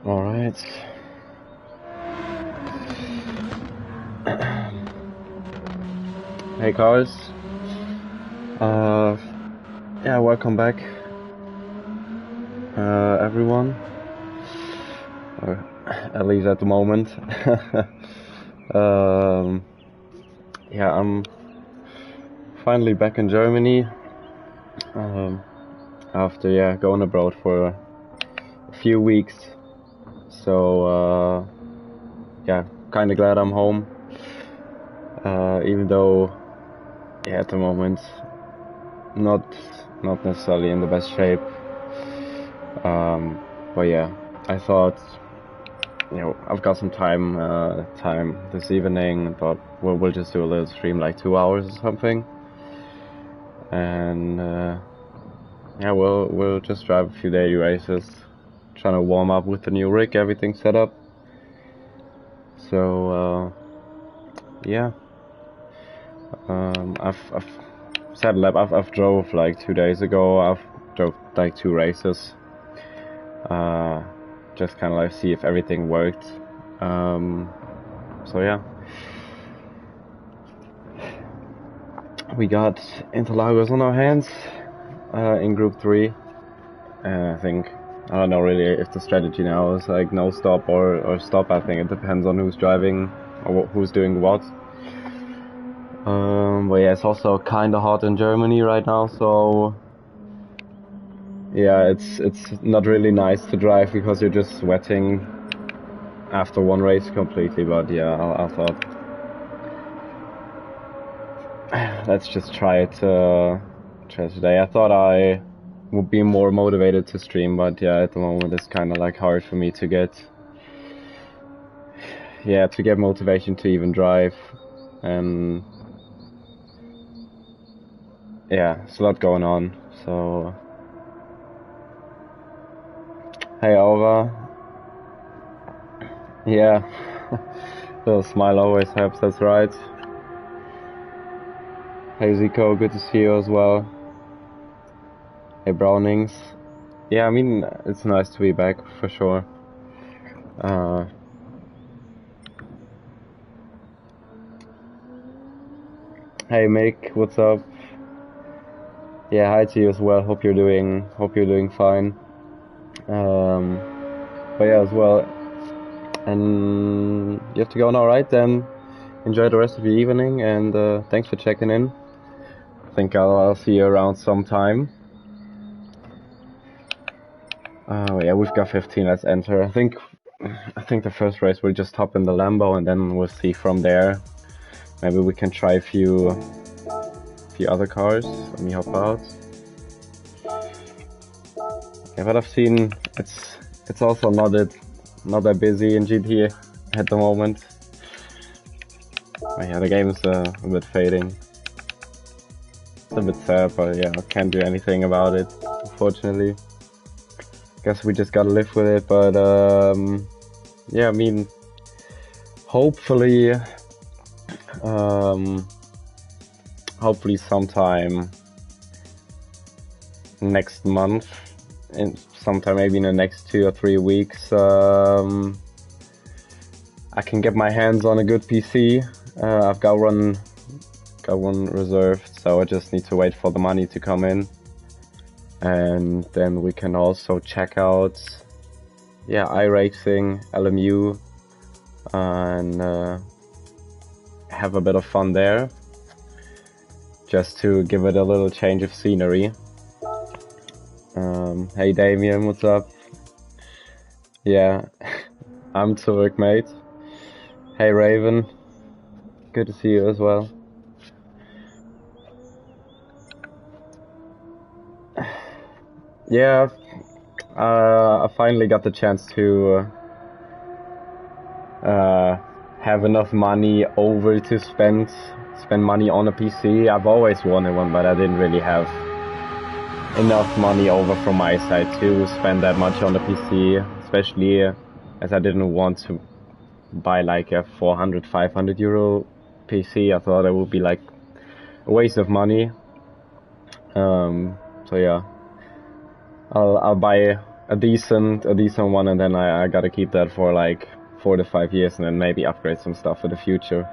All right. Hey guys. Yeah, welcome back, everyone. Or at least at the moment. Yeah, I'm finally back in Germany. After going abroad for a few weeks. So yeah, kind of glad I'm home. Even though at the moment not necessarily in the best shape. But yeah, I thought, I've got some time this evening, and thought we'll just do a little stream, like 2 hours or something, and yeah, we'll just drive a few daily races, trying to warm up with the new rig, everything set up. So yeah, I've set a lap. I've drove like 2 days ago. I've drove like 2 races. Just kind of like see if everything worked. So yeah, we got Interlagos on our hands in Group 3, and I don't know really if the strategy now is like no stop or stop. I think it depends on who's driving or who's doing what. But yeah, it's also kind of hot in Germany right now, so yeah, it's not really nice to drive because you're just sweating after one race completely. But yeah, I thought let's just try it today. I thought I would be more motivated to stream, but yeah, at the moment it's kind of like hard for me to get motivation to even drive, and yeah, it's a lot going on. So hey Alva, yeah, little smile always helps. That's right. Hey Zico, good to see you as well. Hey Brownings. Yeah, I mean, it's nice to be back for sure. Hey Mick, what's up? Yeah, hi to you as well. Hope you're doing fine. But yeah, as well. And you have to go now, right? Then enjoy the rest of your evening, and thanks for checking in. I think I'll see you around sometime. Yeah, we've got 15. Let's enter. I think the first race we'll just hop in the Lambo, and then we'll see from there. Maybe we can try a few other cars. Let me hop out. Yeah, but I've seen it's also not that busy in GT at the moment. But yeah, the game's a bit fading. It's a bit sad, but yeah, I can't do anything about it, unfortunately. Guess we just gotta live with it, but yeah, I mean, hopefully sometime next month, sometime maybe in the next 2 or 3 weeks, I can get my hands on a good PC. I've got one reserved, so I just need to wait for the money to come in, and then we can also check out iRacing, LMU, and have a bit of fun there, just to give it a little change of scenery. Hey Damien, what's up? Yeah, I'm zurück, mate. Hey Raven, good to see you as well. Yeah, I finally got the chance to have enough money over to spend money on a PC. I've always wanted one, but I didn't really have enough money over from my side to spend that much on the PC, especially as I didn't want to buy like a 400-500 euro PC. I thought it would be like a waste of money. So yeah, I'll buy a decent one, and then I gotta keep that for like 4 to 5 years, and then maybe upgrade some stuff for the future.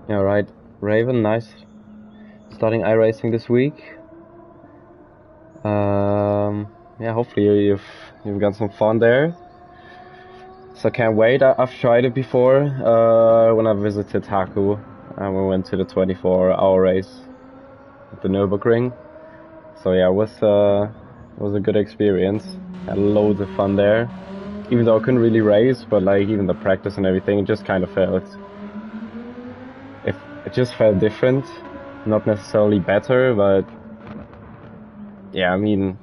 Yeah, right. Raven, nice. Starting iRacing this week. Yeah, hopefully you've got some fun there. So I can't wait. I've tried it before when I visited Haku, and we went to the 24-hour race at the Nürburgring. So yeah, it was a good experience. Had loads of fun there. Even though I couldn't really race, but like even the practice and everything, it just kind of felt. It just felt different, not necessarily better, but yeah, I mean,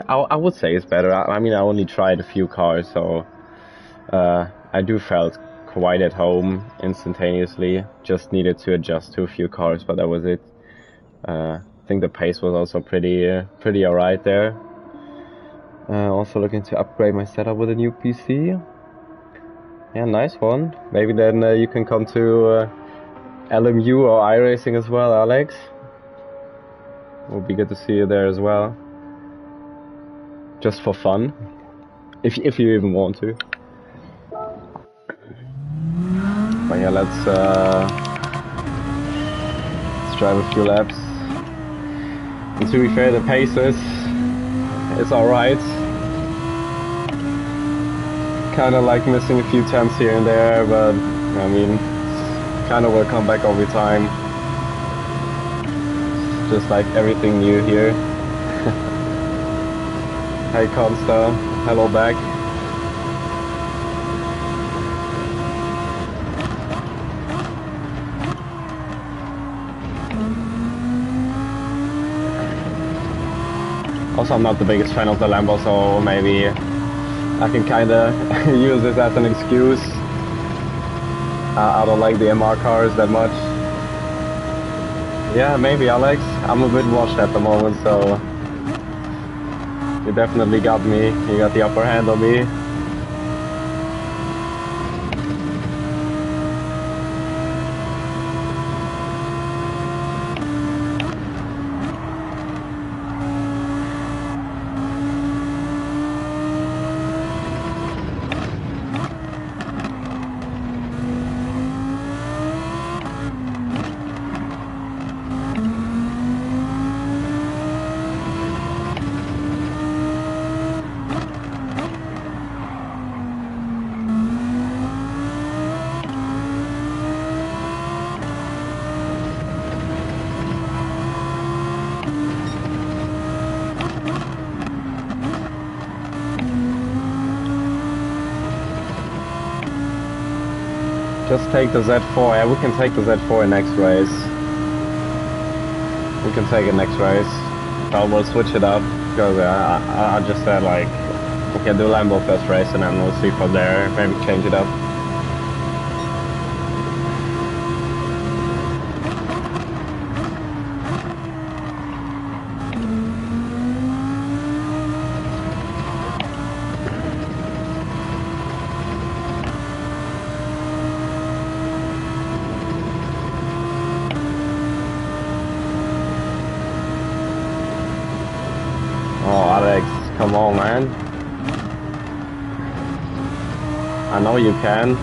I would say it's better. I mean, I only tried a few cars, so I do felt quite at home instantaneously. Just needed to adjust to a few cars, but that was it. I think the pace was also pretty alright there. Also looking to upgrade my setup with a new PC. Yeah, nice one. Maybe then you can come to LMU or iRacing as well, Alex. Would be good to see you there as well. Just for fun, if you even want to. But yeah, let's drive a few laps. And to be fair, the pace is alright. Kind of like missing a few tenths here and there, but I mean, kind of will come back over time. Just like everything new here. Hey Consta, hello back. Also, I'm not the biggest fan of the Lambo, so maybe I can kinda use this as an excuse. I don't like the MR cars that much. Yeah, maybe Alex. I'm a bit washed at the moment, so you definitely got me. You got the upper hand on me. Just take the Z4. Yeah, we can take the Z4 in next race. We can take it next race. But we'll switch it up because I just said like we can do Lambo first race and then we'll see from there. Maybe change it up. Come on, man. I know you can.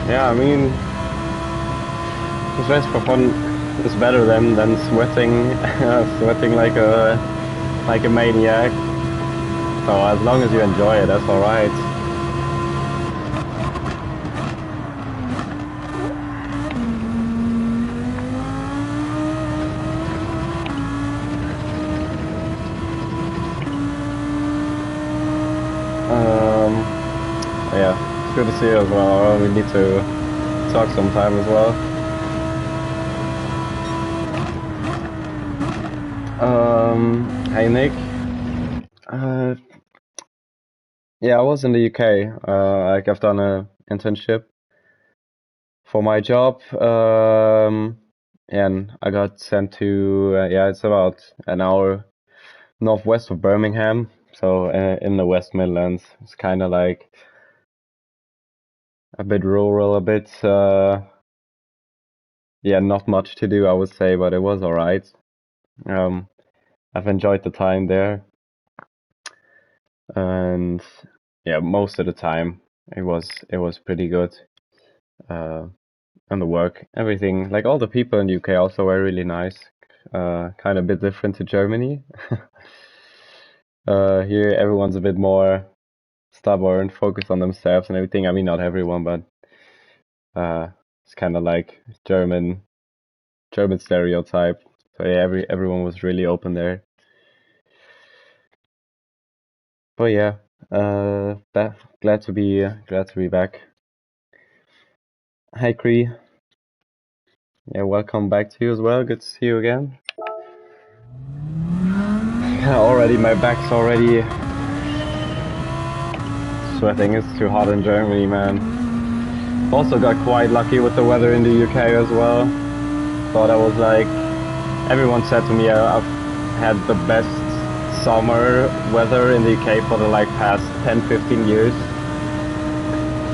Yeah, I mean, just race for fun is better than sweating, sweating like a maniac. So as long as you enjoy it, that's all right. as well. We need to talk sometime as well. Hey Nick. Yeah, I was in the UK. Like I've done an internship for my job. And I got sent to yeah, it's about an hour northwest of Birmingham, so in the West Midlands. It's kind of like a bit rural, a bit yeah, not much to do, I would say, but it was all right. I've enjoyed the time there, and yeah, most of the time it was pretty good. And the work, everything, like all the people in the UK also were really nice. Kind of a bit different to Germany. Here everyone's a bit more stubborn, focused on themselves and everything. I mean, not everyone, but it's kind of like German stereotype. So yeah, everyone was really open there. But yeah, glad to be back. Hi Cree. Yeah, welcome back to you as well. Good to see you again. Yeah, already my back's already sweating. It's too hot in Germany, man. Also got quite lucky with the weather in the UK as well. Thought I was like, everyone said to me I've had the best summer weather in the UK for the like past 10-15 years.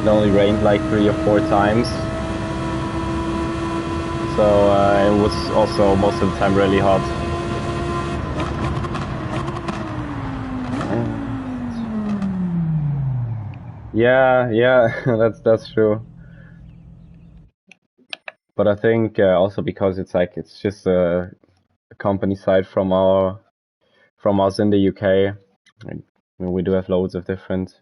It only rained like 3 or 4 times. So it was also most of the time really hot. Yeah, that's true. But I think also because it's just a company side from us in the UK. We do have loads of different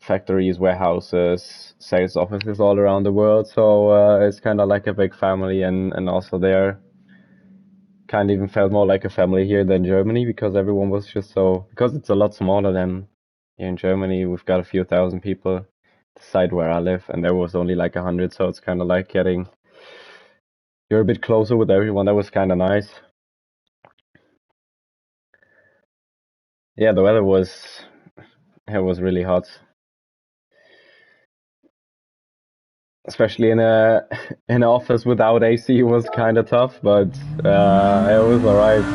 factories, warehouses, sales offices all around the world. So it's kind of like a big family, and also there kind of even felt more like a family here than Germany, because everyone was just because it's a lot smaller than here in Germany. We've got a few thousand people, the side where I live, and there was only like 100. So it's kind of like you're a bit closer with everyone. That was kind of nice. Yeah, the weather was really hot. Especially in an office without AC was kind of tough, but it was alright.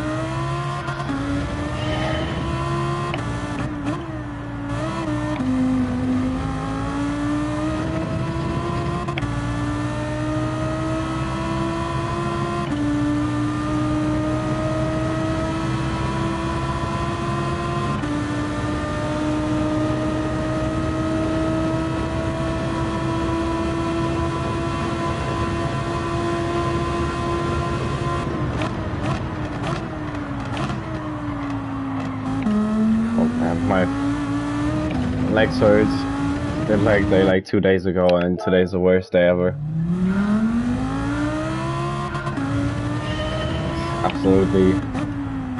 My legs hurt. They like 2 days ago, and today's the worst day ever. Absolutely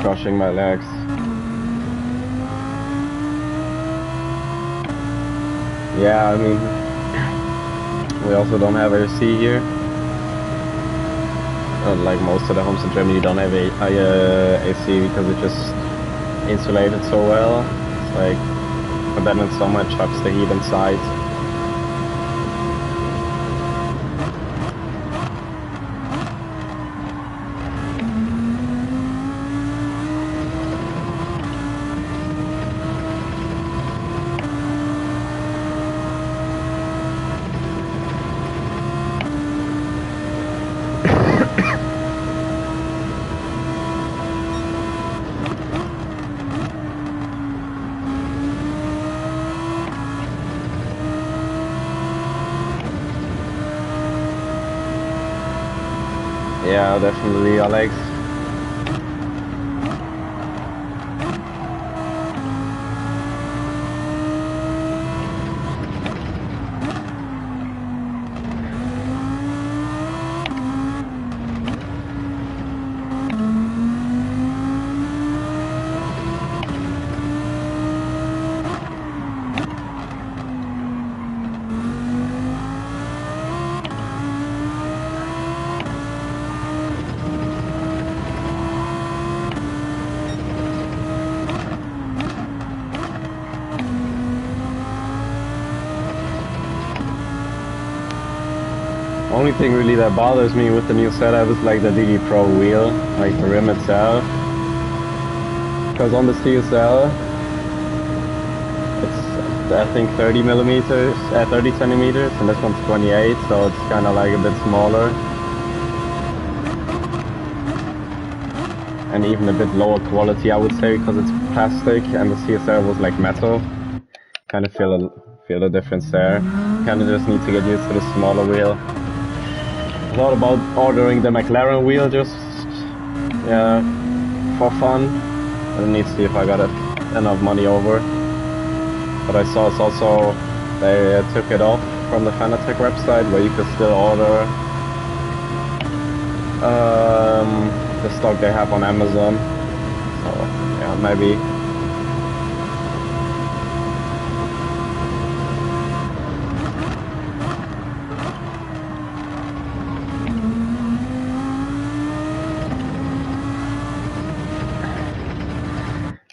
crushing my legs. Yeah, I mean, we also don't have AC here. Like most of the homes in Germany don't have AC because it just insulated so well. It's like, but then in summer it chucks the heat inside. Yeah, definitely, Alex. Only thing really that bothers me with the new setup is like the DD Pro wheel, like the rim itself. Because on the CSL, it's I think 30 millimeters, 30 centimeters, and this one's 28, so it's kind of like a bit smaller. And even a bit lower quality, I would say, because it's plastic, and the CSL was like metal. Kind of feel the difference there. Kind of just need to get used to the smaller wheel. I thought about ordering the McLaren wheel just for fun. I need to see if I got enough money over. But I saw it's also they took it off from the Fanatec website, where you could still order the stock they have on Amazon. So yeah, maybe.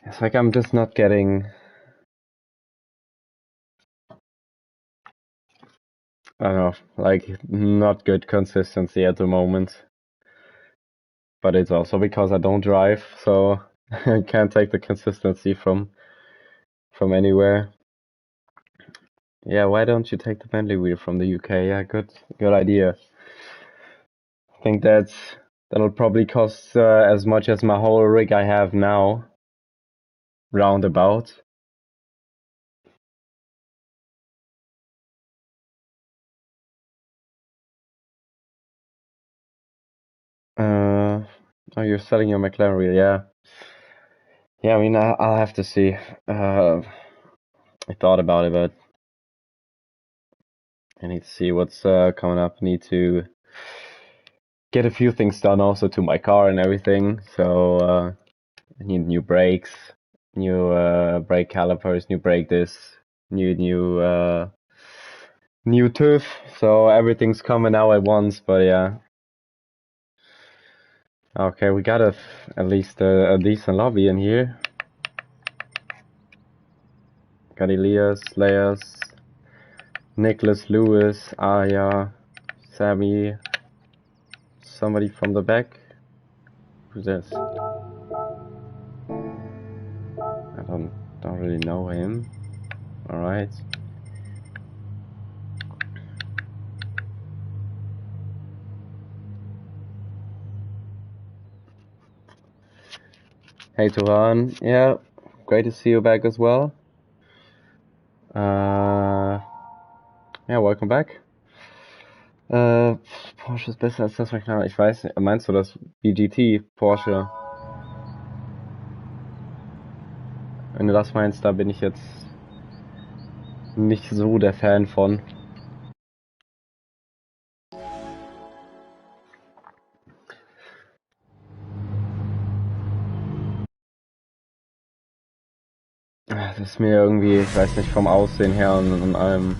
It's like I'm just not getting, I don't know, like not good consistency at the moment. But it's also because I don't drive, so I can't take the consistency from anywhere. Yeah, why don't you take the Bentley wheel from the UK? Yeah, good idea. I think that'll probably cost as much as my whole rig I have now, roundabout. Oh, you're selling your McLaren wheel, yeah. Yeah, I mean, I'll have to see. I thought about it, but I need to see what's coming up. Need to get a few things done also to my car and everything. So I need new brakes, new brake calipers, new brake discs, new tooth. So everything's coming out at once. But yeah. Okay, we got at least a decent lobby in here. Got Elias, Leas, Nicholas, Lewis, Aya, Sammy, somebody from the back. Who's this? I don't really know him. All right. Hey Turan, yeah, great to see you back as well. Ja, welcome back. Porsche ist besser als das McLaren. Ich weiß nicht, meinst du das BGT Porsche? Wenn du das meinst, da bin ich jetzt nicht so der Fan von. Das ist mir irgendwie, ich weiß nicht, vom Aussehen her und allem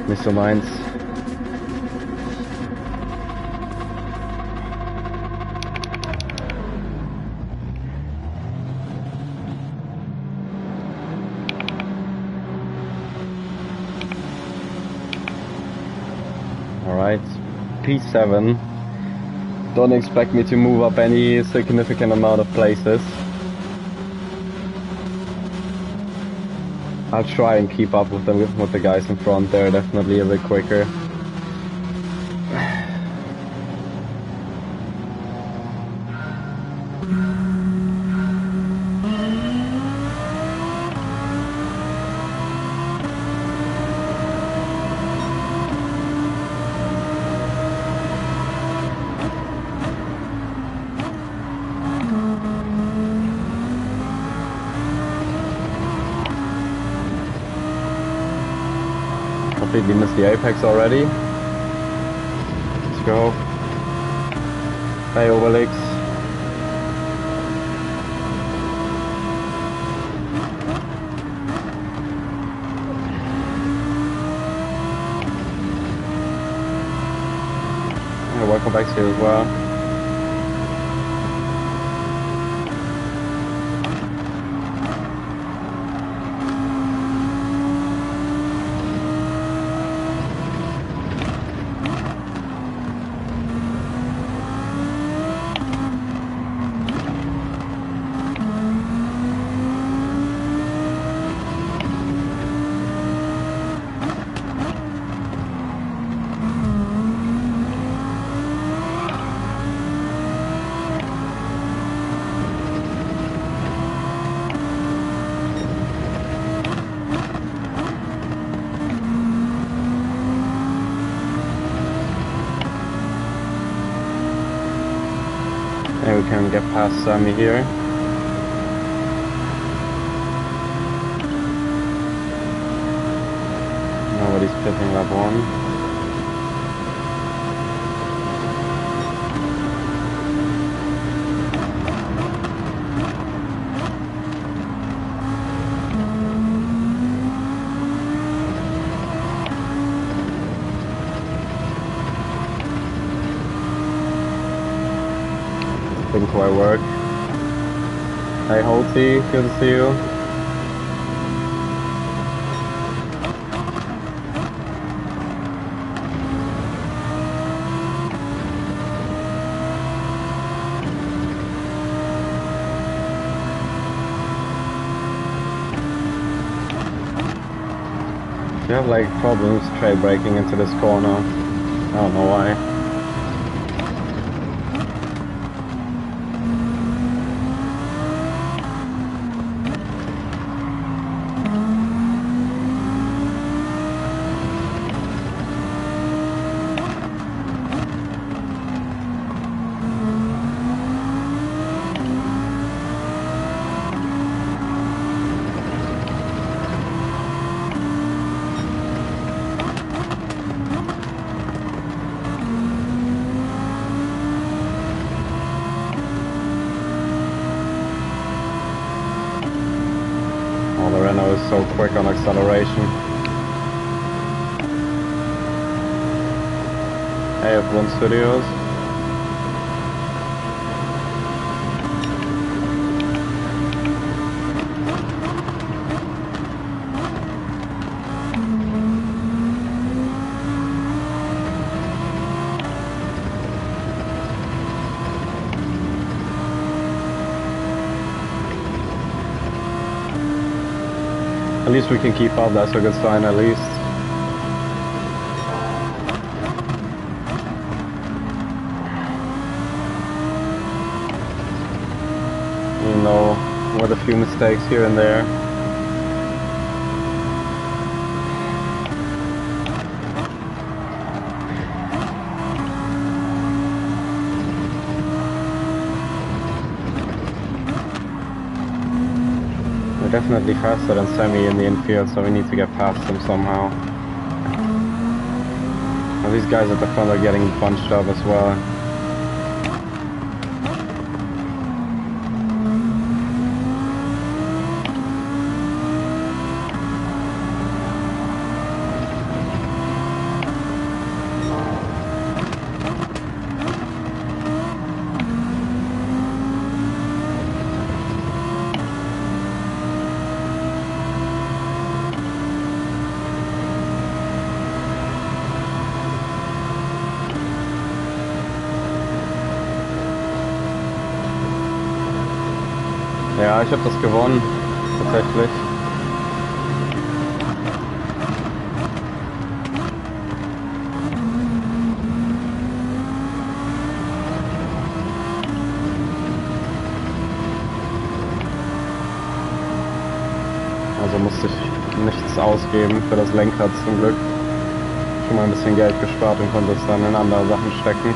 nicht so meins. Alright, P7. Don't expect me to move up any significant amount of places. I'll try and keep up with them, with the guys in front. They're definitely a bit quicker. Completely missed the apex already. Let's go. Hey, Obelix. Yeah, welcome back to you as well. can get past Sammy here. Nobody's pitting lap 1. Didn't quite work. Hey Holty, good to see you. You have like problems trade braking into this corner. I don't know why. Renault is so quick on acceleration. Hey F1 Studios. At least we can keep up, that's a good sign at least. You know, with a few mistakes here and there. We're definitely faster than Sammy in the infield, so we need to get past them somehow. And these guys at the front are getting bunched up as well. Ja, ich habe das gewonnen, tatsächlich. Also musste ich nichts ausgeben für das Lenkrad zum Glück. Schon mal ein bisschen Geld gespart und konnte es dann in andere Sachen stecken.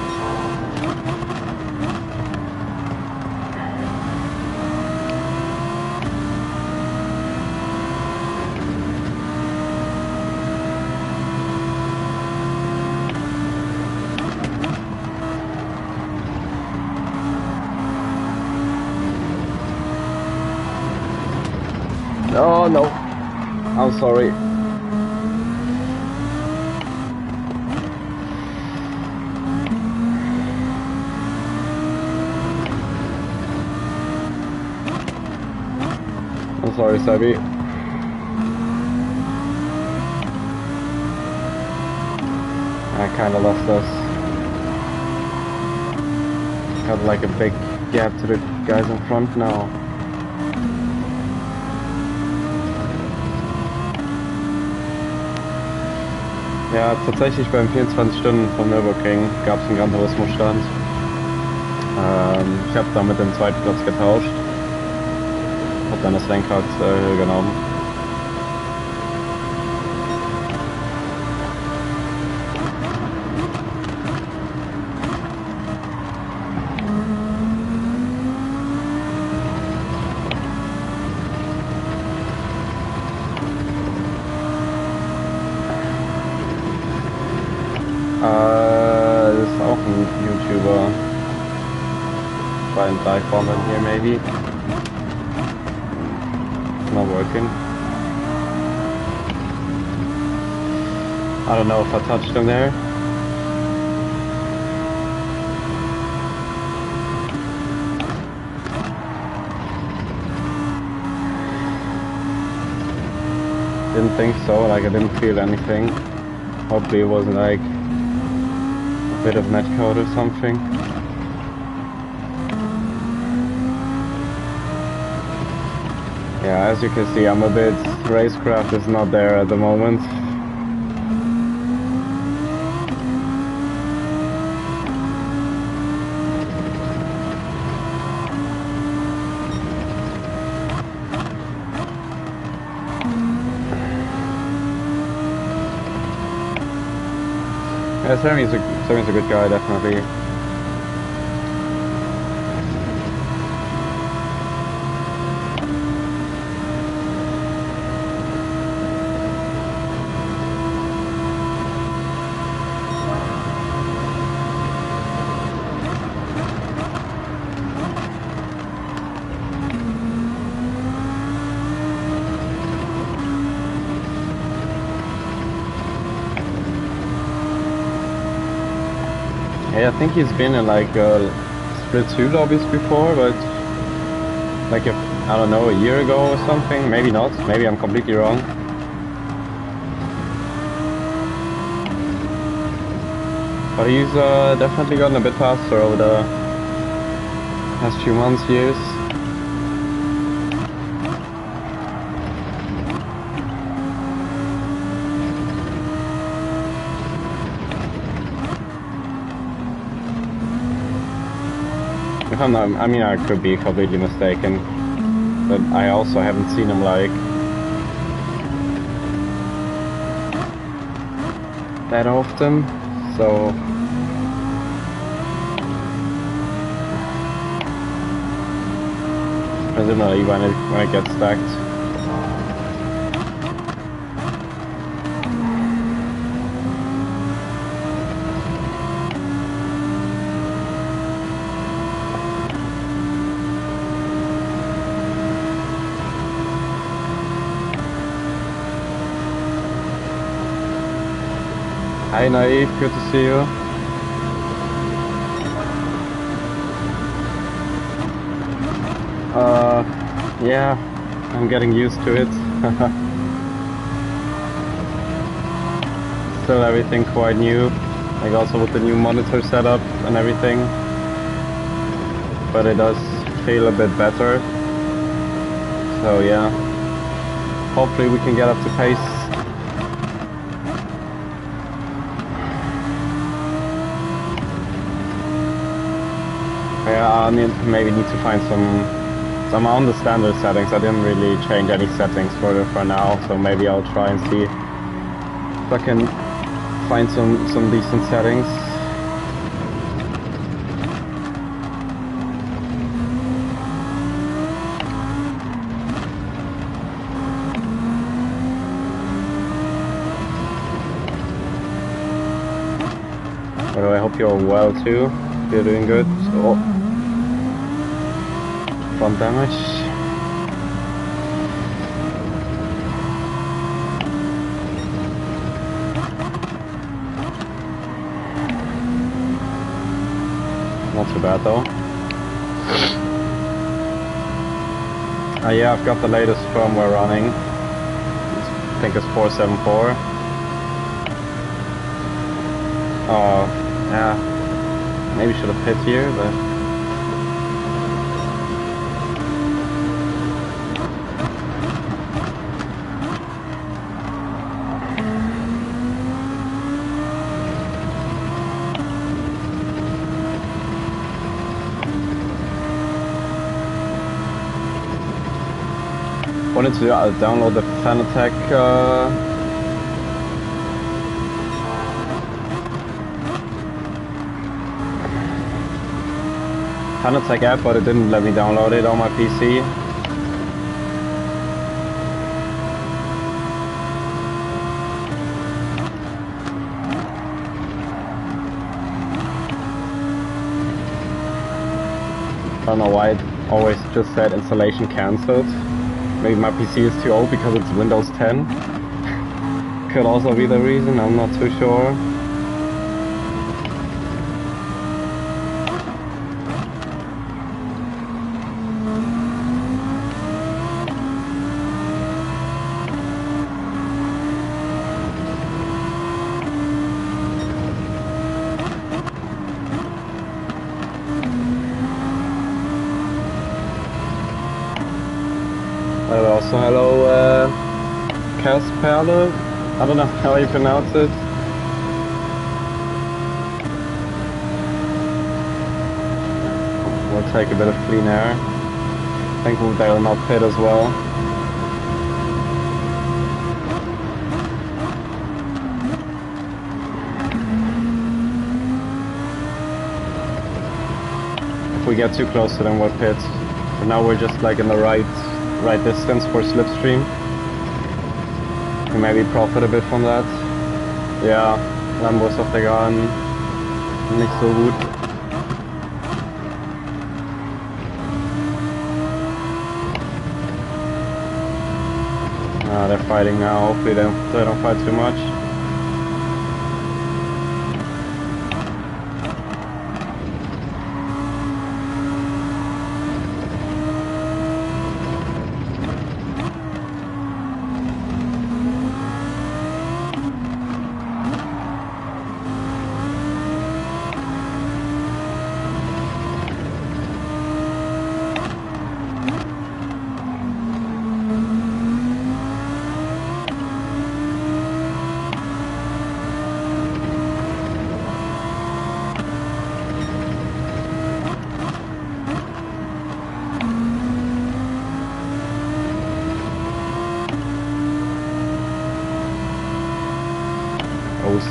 Oh no, I'm sorry. I'm sorry, Sabi. I kinda lost us. Got like a big gap to the guys in front now. Ja, tatsächlich beim 24 Stunden vom Nürburgring gab es einen Gran Turismo Stand. Ich habe damit den zweiten Platz getauscht. Habe dann das Lenkrad genommen. Das ist auch ein YouTuber. Try and dive bomb in here maybe. Not working. I don't know if I touched him there. Didn't think so, like I didn't feel anything. Hopefully it wasn't like a bit of netcode or something. Yeah, as you can see, I'm a bit, racecraft is not there at the moment. Yeah, Sammy's a good guy, definitely. Yeah, I think he's been in like Split 2 lobbies before, but like I don't know, a year ago or something. Maybe not, maybe I'm completely wrong. But he's definitely gotten a bit faster over the past few months, years. I mean, I could be completely mistaken, but I also haven't seen him like that often, so presumably when it gets stacked. Hi Naive, good to see you. Yeah, I'm getting used to it. Still everything quite new, like also with the new monitor setup and everything. But it does feel a bit better. So yeah, hopefully we can get up to pace. Yeah, I maybe need to find some on the standard settings. I didn't really change any settings for now, so maybe I'll try and see if I can find some decent settings. But I hope you're well too. You're doing good. Oh. Front damage. Not too bad though. Yeah, I've got the latest firmware running. I think it's 4.7.4. Yeah. Maybe should have hit here, but wanted to download the Fanatec Fanatec app, but it didn't let me download it on my PC. don't know why it always just said installation cancelled. Maybe my PC is too old because it's Windows 10. Could also be the reason, I'm not too sure. Also, hello, Kasperle. I don't know how you pronounce it. We'll take a bit of clean air. I think they'll not pit as well. If we get too close to them, we'll pit. But now we're just like in the right distance for slipstream. We maybe profit a bit from that. Ja, Lambos auf der Geraden nicht so gut. They're fighting now. Hopefully they don't fight too much.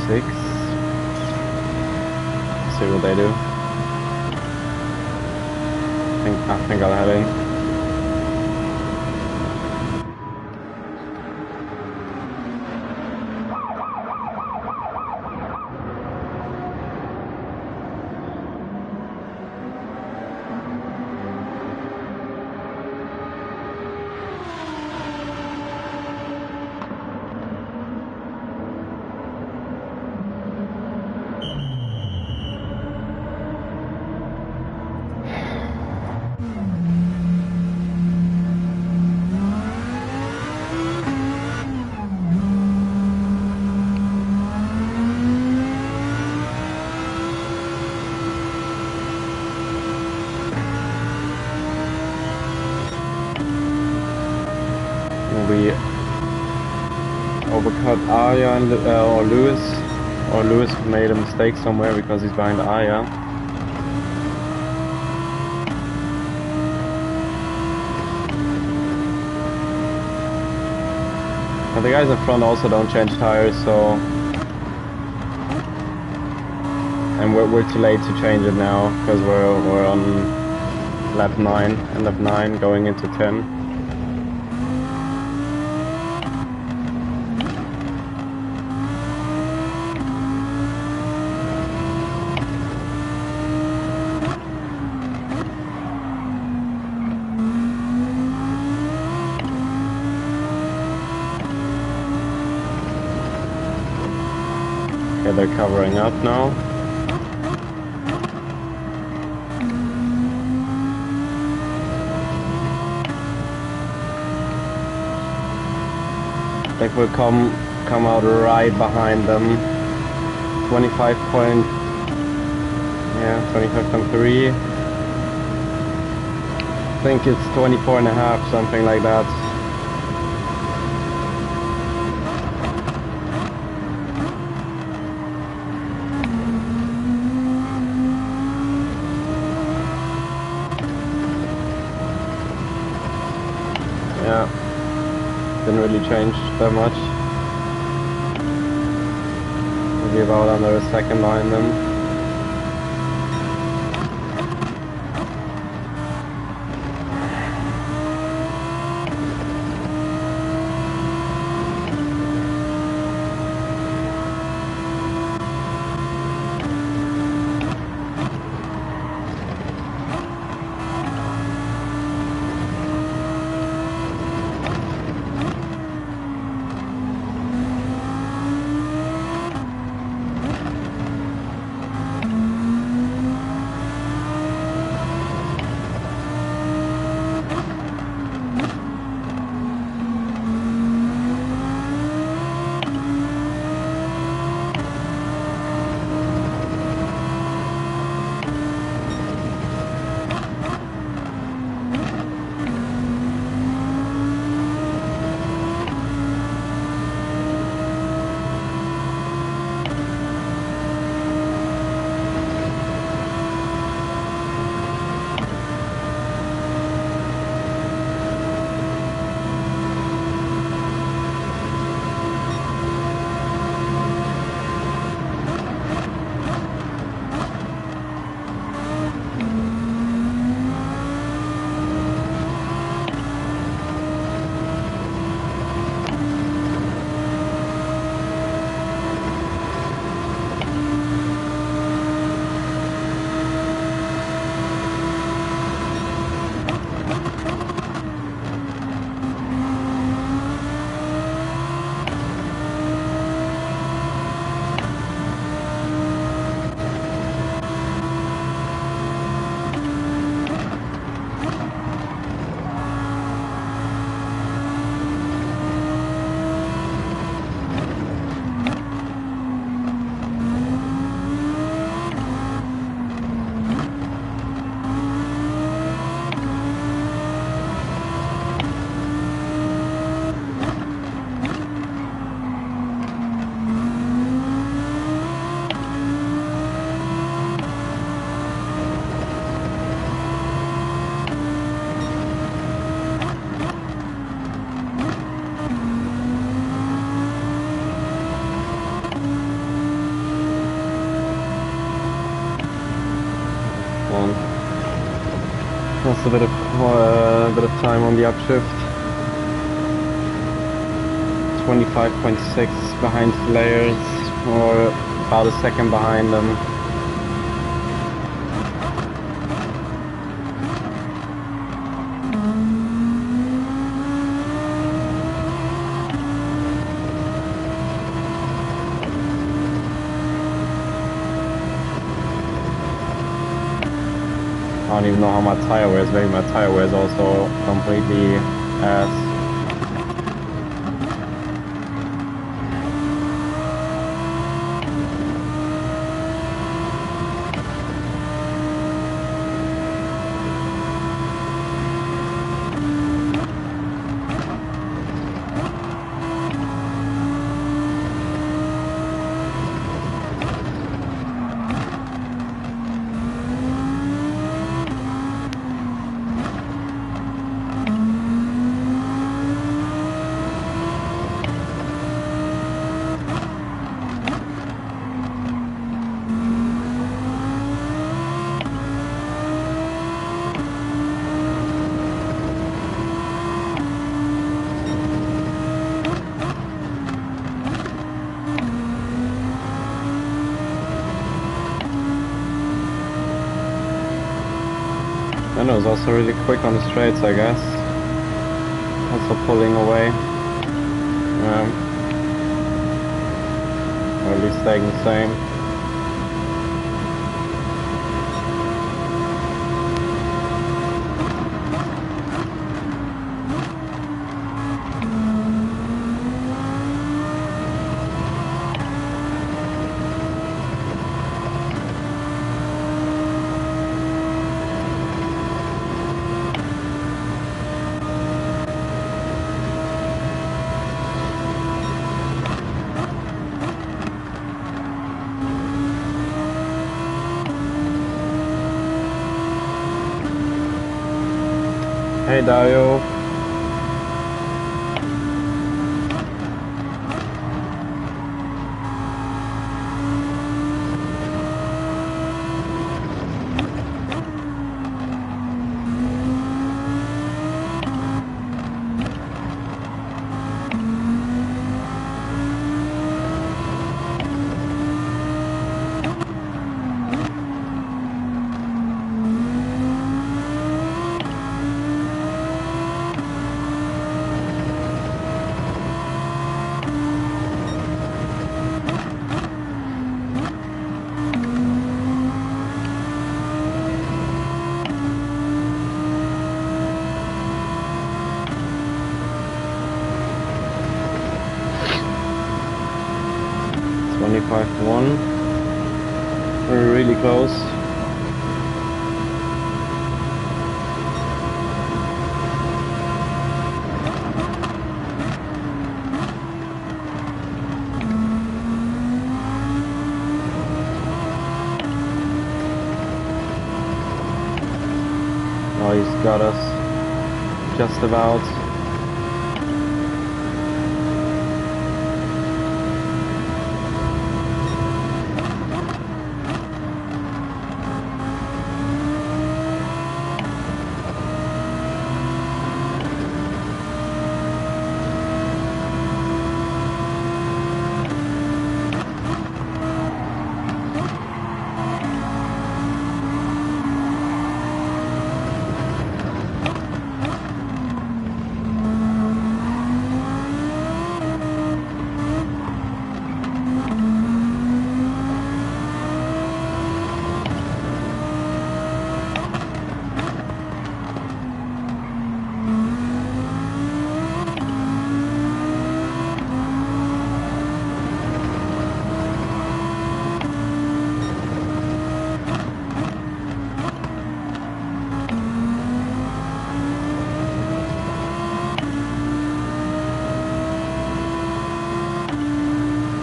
Six. See what they do. I think I'll head in. We overcut Arya and or Lewis made a mistake somewhere because he's behind Arya. And the guys in front also don't change tires, so and we're too late to change it now because we're on lap 9, end of 9, going into 10. Okay, they're covering up now. I think we'll come out right behind them. 25.3. I think it's 24.5, something like that. Yeah, didn't really change that much. Maybe about under a second behind them. lost a bit of time on the upshift. 25.6 behind players, or about a second behind them. I don't even know how my tire wears. Maybe my tire wears also completely ass. And it was also really quick on the straights, I guess. Also pulling away. Or at least staying the same. Hey Dario. We're really close. Oh, he's got us just about.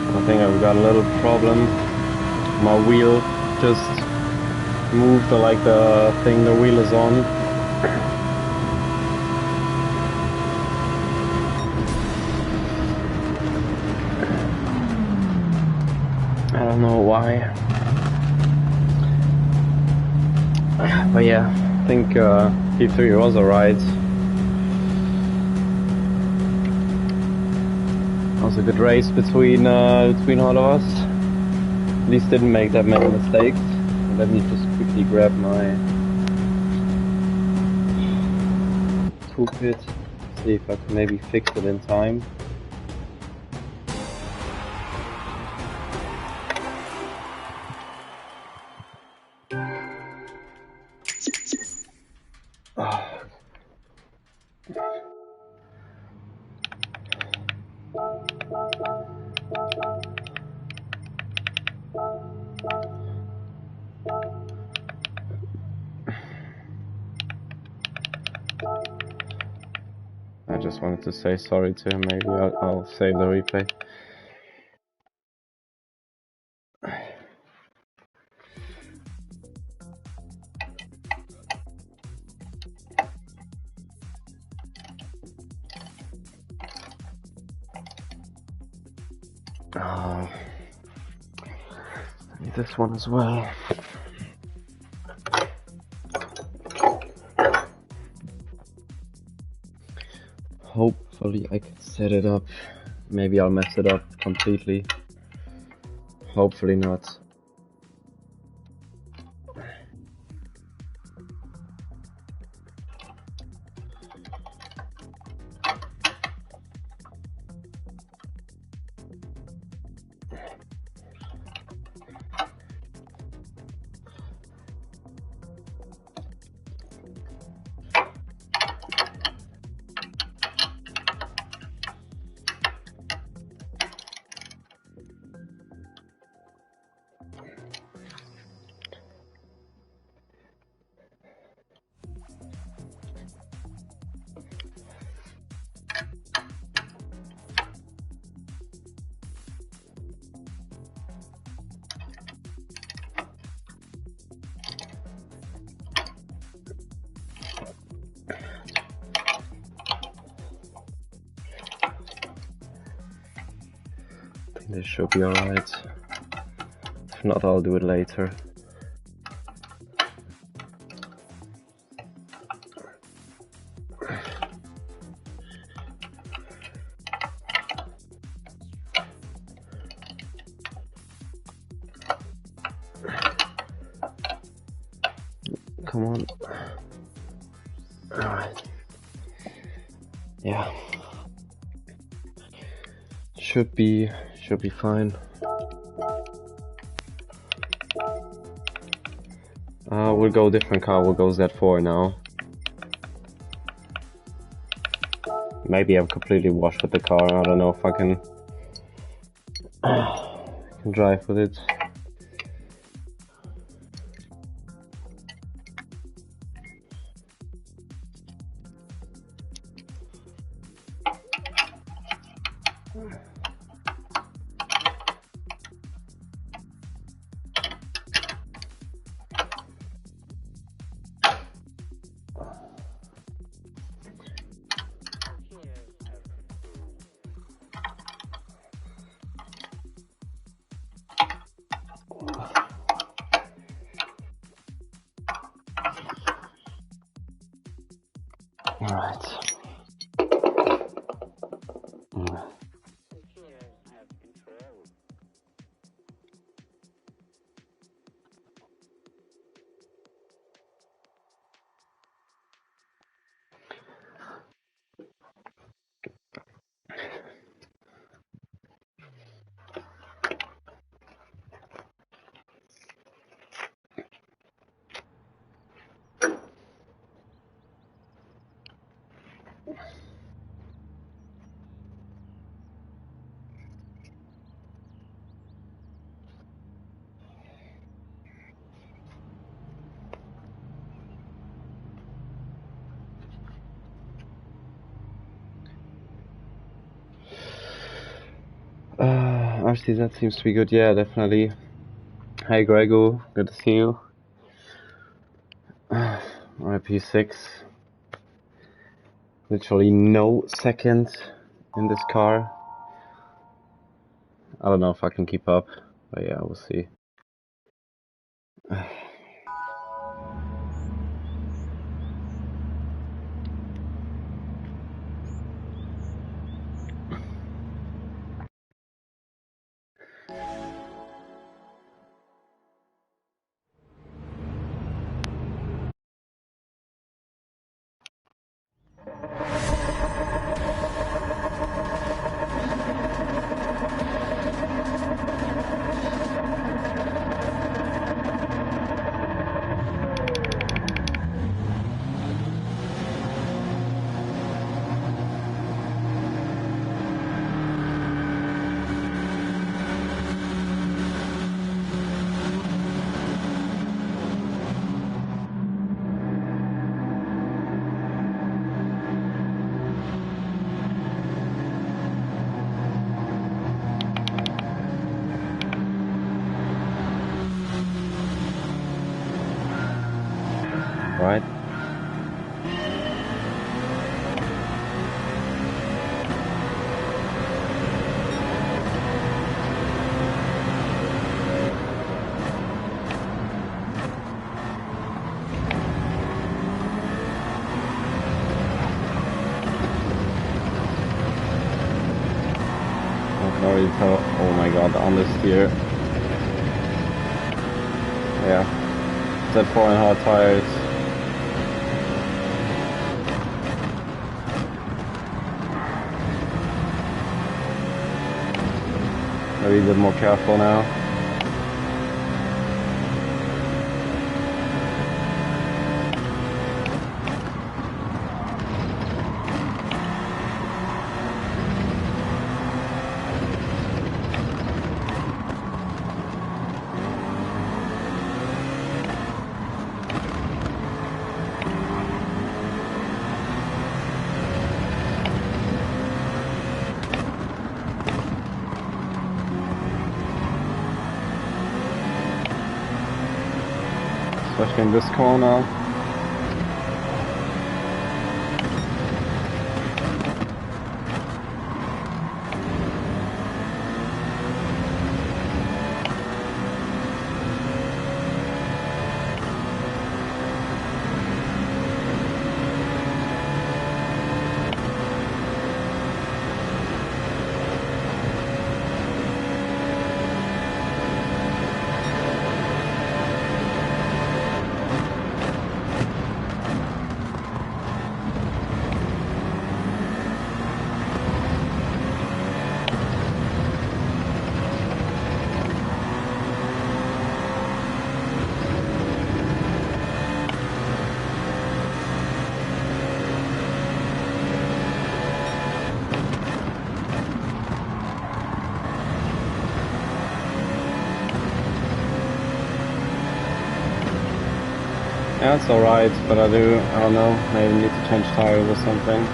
I think I've got a little problem. My wheel just moved like the thing the wheel is on. I don't know why. But yeah, I think P3 was alright. That was a good race between all of us. At least didn't make that many mistakes. Let me just quickly grab my toolkit, see if I can maybe fix it in time. I just wanted to say sorry to him. Maybe I'll save the replay. I need this one as well. Hopefully I can set it up. Maybe I'll mess it up completely. Hopefully not. This should be alright. If not, I'll do it later. Come on. Alright. Yeah. Should be fine. We'll go different car, we'll go Z4 now. Maybe I'm completely washed with the car, I don't know if I can drive with it. Actually, that seems to be good. Yeah, definitely. Hey, Grego, good to see you. RP6. Literally no second in this car. I don't know if I can keep up, but yeah, we'll see. right? Oh my god, on this steer. Yeah. Z4 and hard tires. Maybe a bit more careful now. Especially in this corner. Yeah, it's alright, but I don't know, maybe need to change tires or something.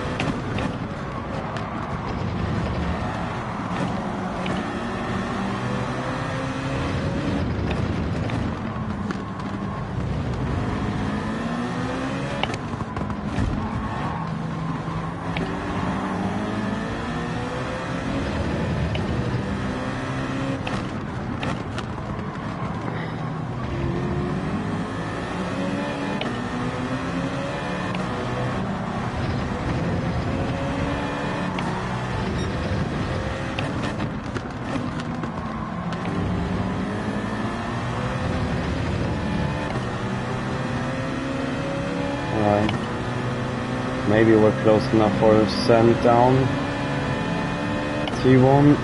Maybe we're close enough for a send down. T1.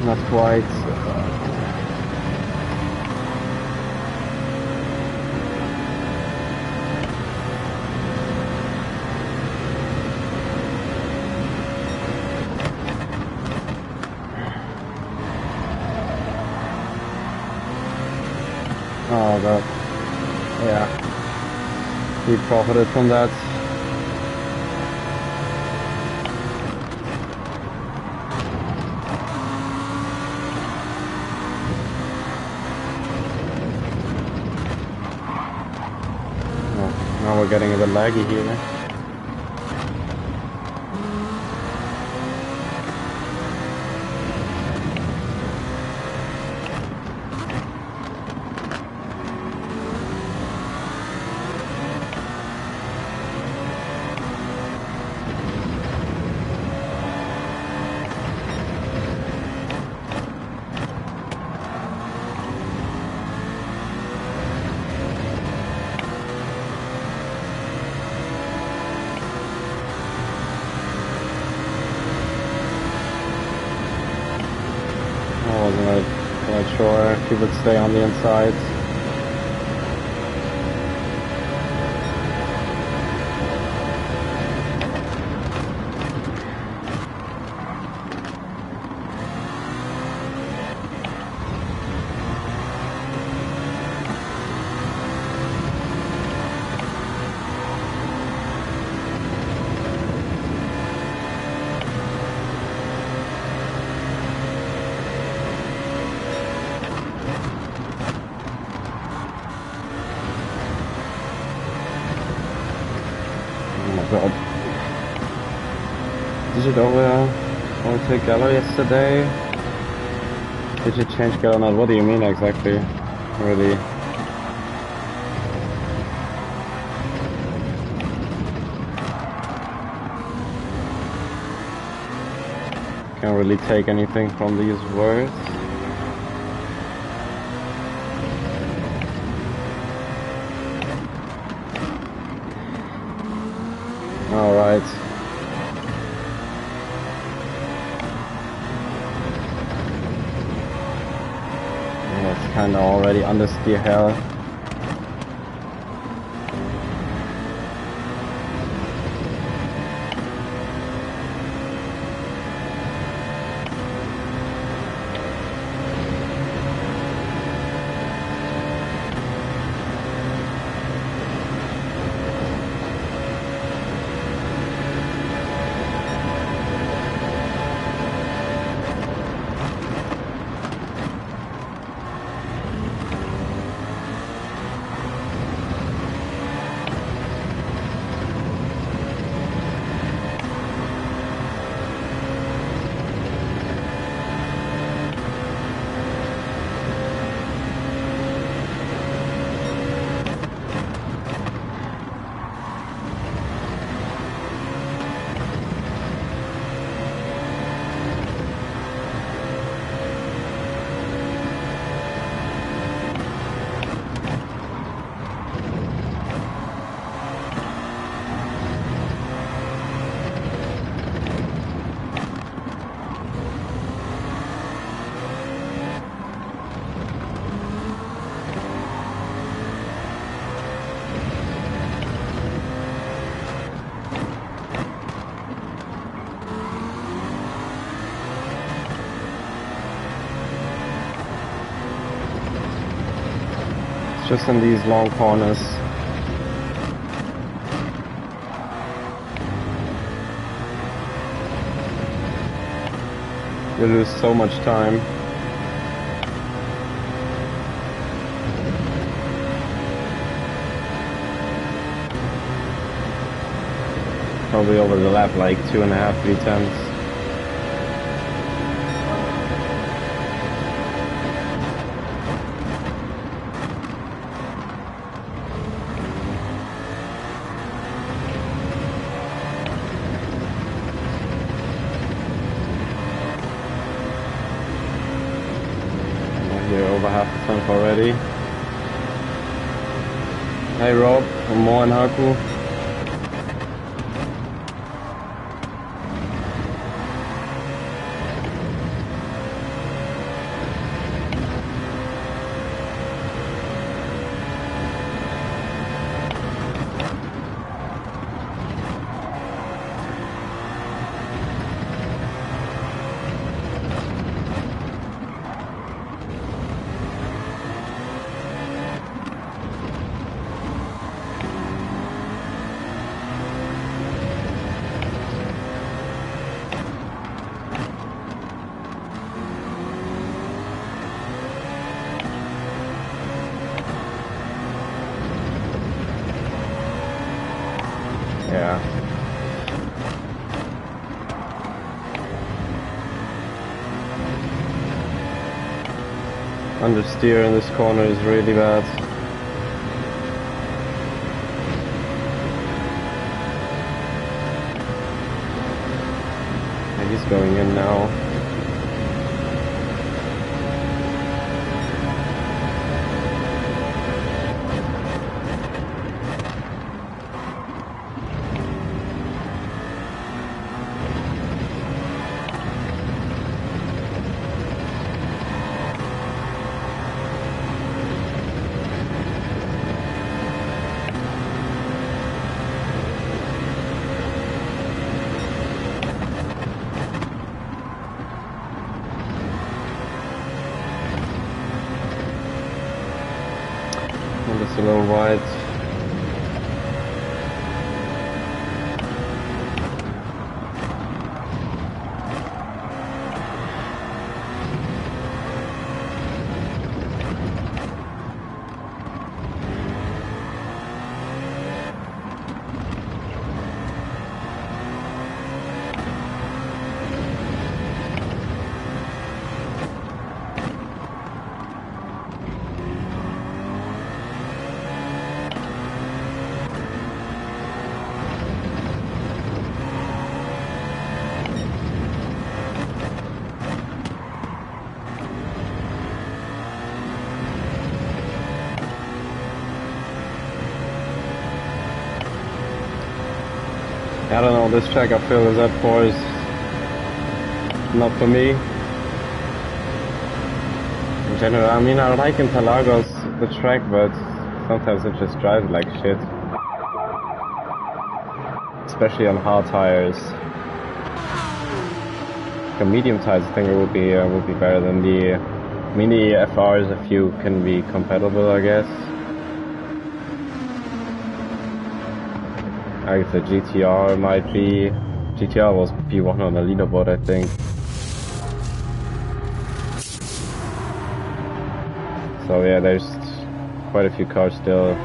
Not quite. Oh, that, yeah, he profited from that. Oh, now we're getting a bit laggy here. I wasn't quite sure if he would stay on the inside. Did you take Gallo yesterday? Did you change Gallo not? What do you mean exactly? Really? Can't really take anything from these words. Alright. Yeah, it's kinda already understeer hell. Just in these long corners. You lose so much time. Probably over the lap like 2.5, 3 times. Over half the tank already. Hey Rob, more and Haku. Yeah. Understeer in this corner is really bad. Yeah, he's going in now. Just a little wide. I don't know, this track I feel is Z4 is not for me. In general, I mean, I like Interlagos, the track, but sometimes it just drives like shit. Especially on hard tires. The medium tires, I think it would be better than the mini FRs. A few can be compatible, I guess. I guess the GTR might be. GTR was P1 on the leaderboard, I think. So yeah, there's quite a few cars still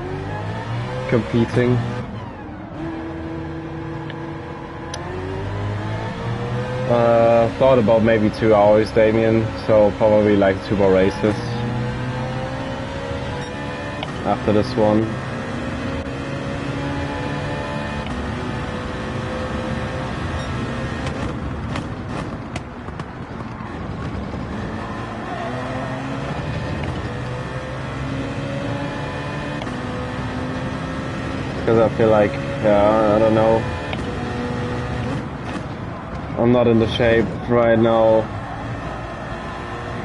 competing. Thought about maybe 2 hours, Damien, so probably like 2 more races after this one. Because I feel like, I don't know, I'm not in the shape right now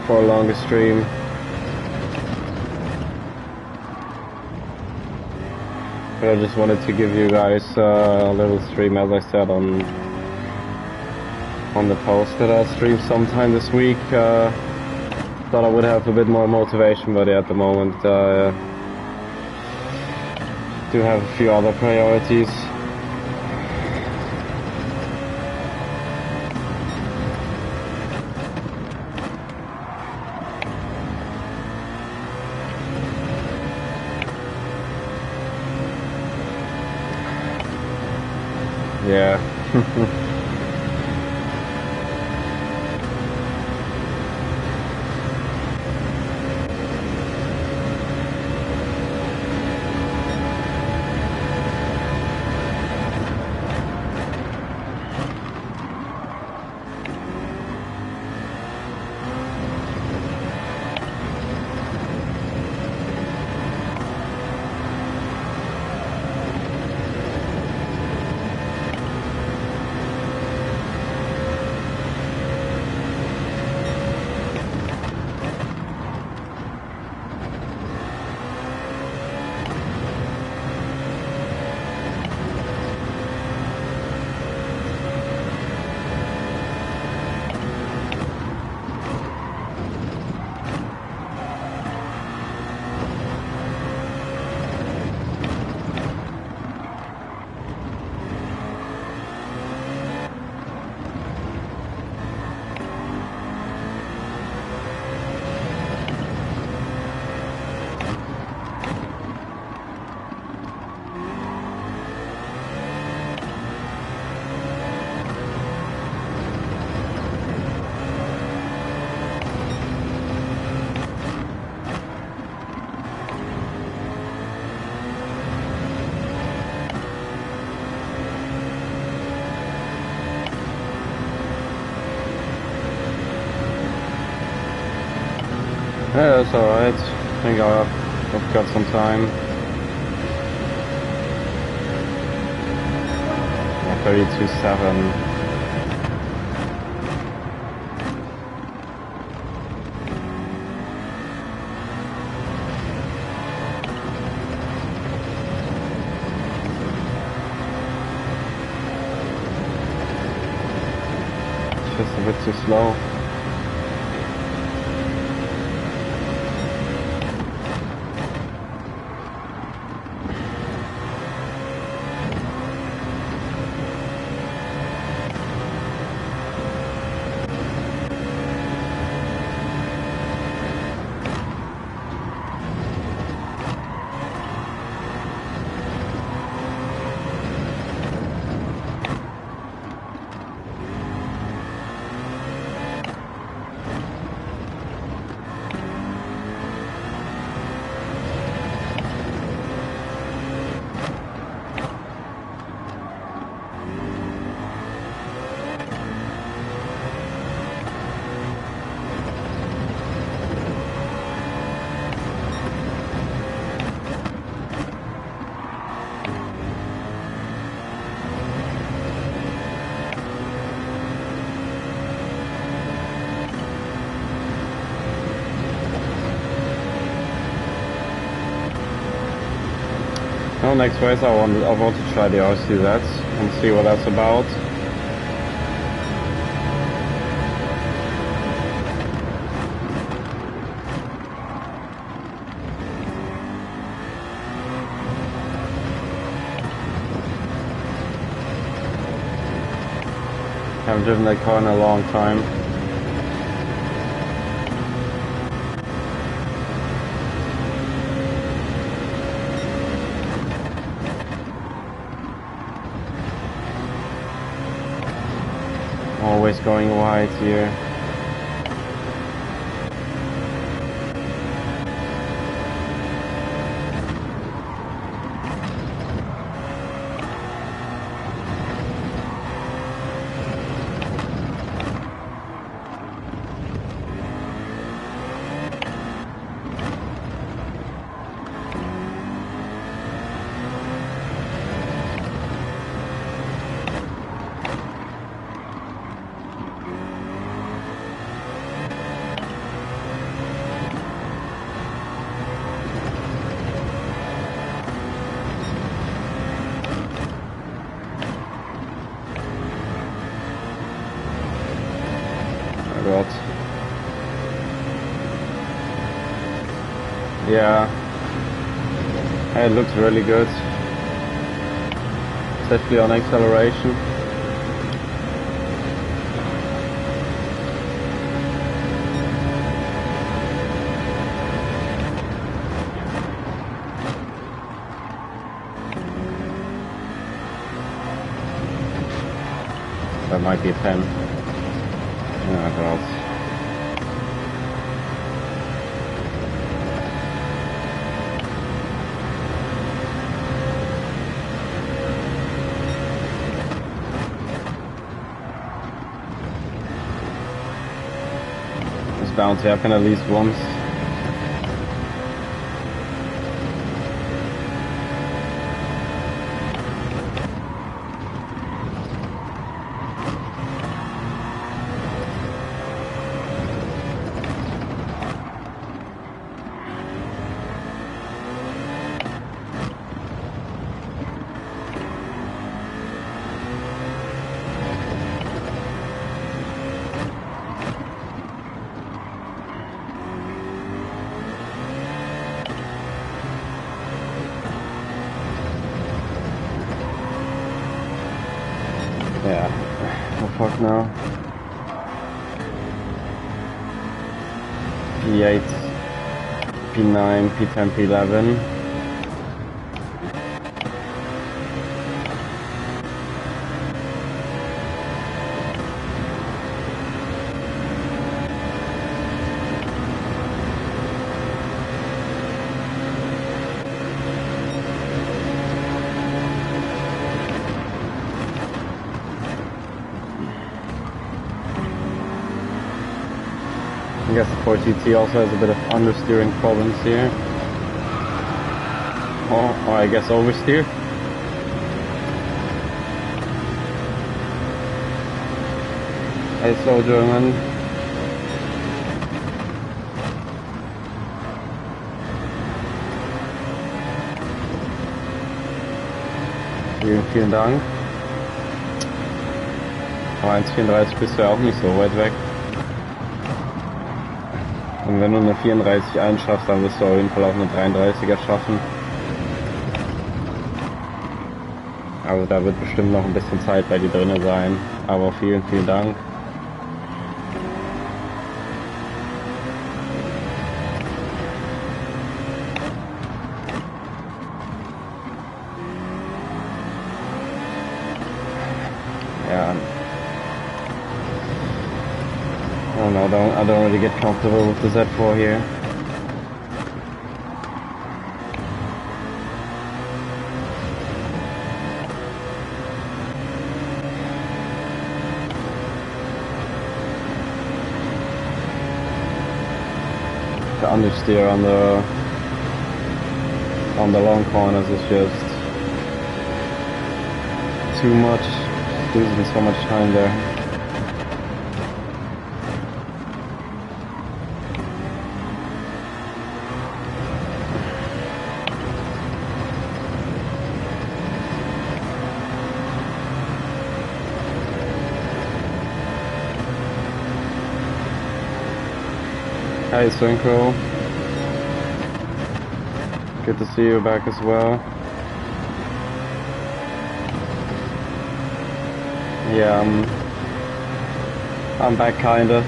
for a longer stream. But I just wanted to give you guys a little stream, as I said on the post that I'll stream sometime this week. Thought I would have a bit more motivation, but at the moment do have a few other priorities. Yeah. Yeah, that's alright. I think I've got some time. 32.7. It's just a bit too slow. Oh, next race I want to try the RCZ and see what that's about. Haven't driven that car in a long time. Always going wide here. Yeah, it looks really good, especially on acceleration. That might be a 10. Yeah, God. Bounce to happen at least once. Yeah, oh fuck now. P8, P9, P10, P11. I guess the 4GT also has a bit of understeering problems here. Or I guess oversteer. Hey, slow German. Vielen Dank. Aber 1,34 bist du ja auch nicht so weit weg. Und wenn du eine 34 einschaffst, dann wirst du auf jeden Fall auch eine 33er schaffen. Also da wird bestimmt noch ein bisschen Zeit bei dir drin sein. Aber vielen Dank. Yeah. Oh no, I don't really get comfortable with the Z4 here. The understeer on the long corners is just too much. Losing so much time there. Hi Synchro. Good to see you back as well. Yeah, I'm back kinda.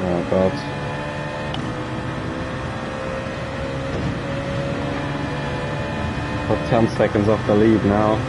Oh god. Got 10 seconds off the lead now.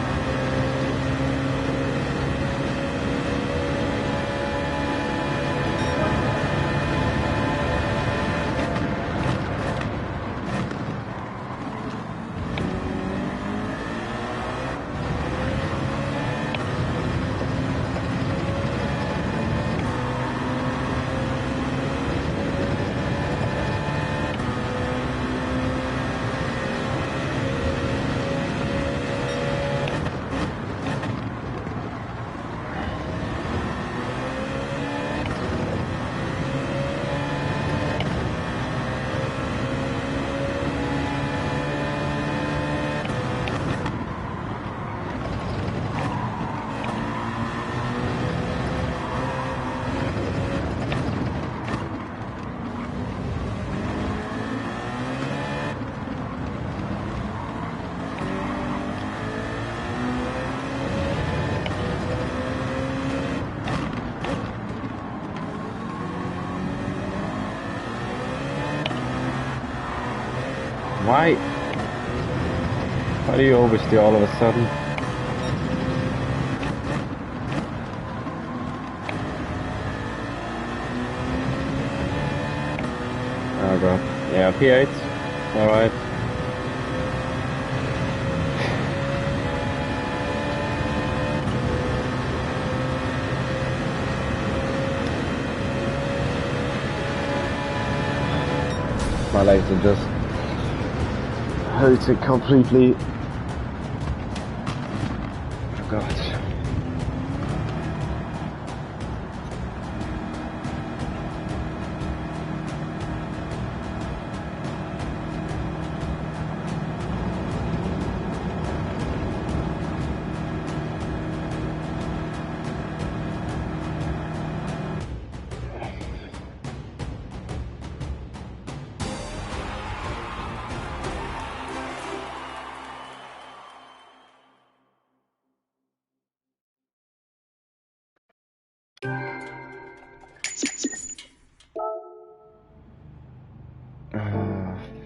Why do you oversteer all of a sudden? Oh god. Yeah, P8. Alright. My legs are just hurting completely. Oh god.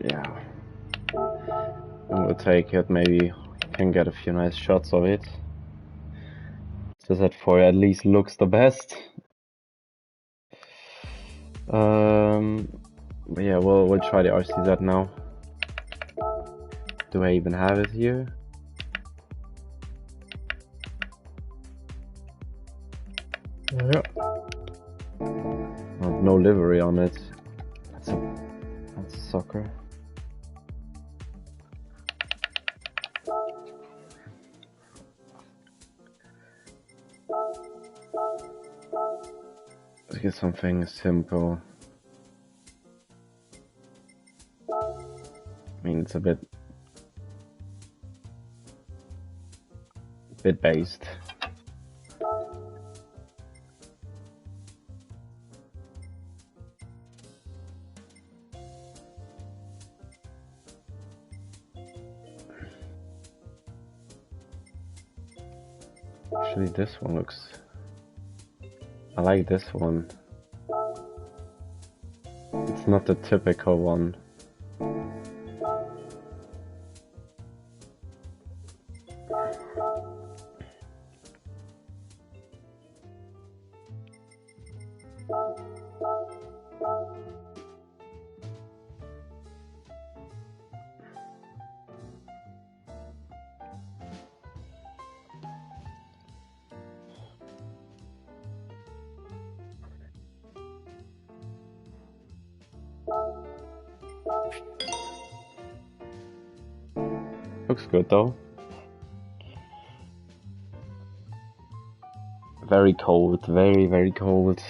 Yeah. We'll take it, maybe can get a few nice shots of it. Just that for at least looks the best. But yeah, we'll try the RCZ now. Do I even have it here? Yeah. Oh, no livery on it. That's a sucker. Let's get something simple. I mean, it's a bit based. Actually, this one looks... I like this one. It's not the typical one. Looks good though. Very cold, very, very cold.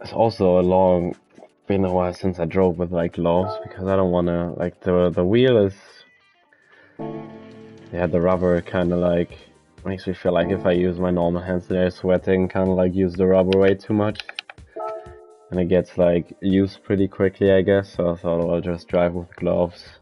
It's also been a while since I drove with like gloves, because I don't wanna, like, the wheel is, yeah, the rubber kinda like makes me feel like if I use my normal hands they're sweating, kinda like use the rubber way too much. And it gets like used pretty quickly, I guess, so I thought I'll just drive with gloves.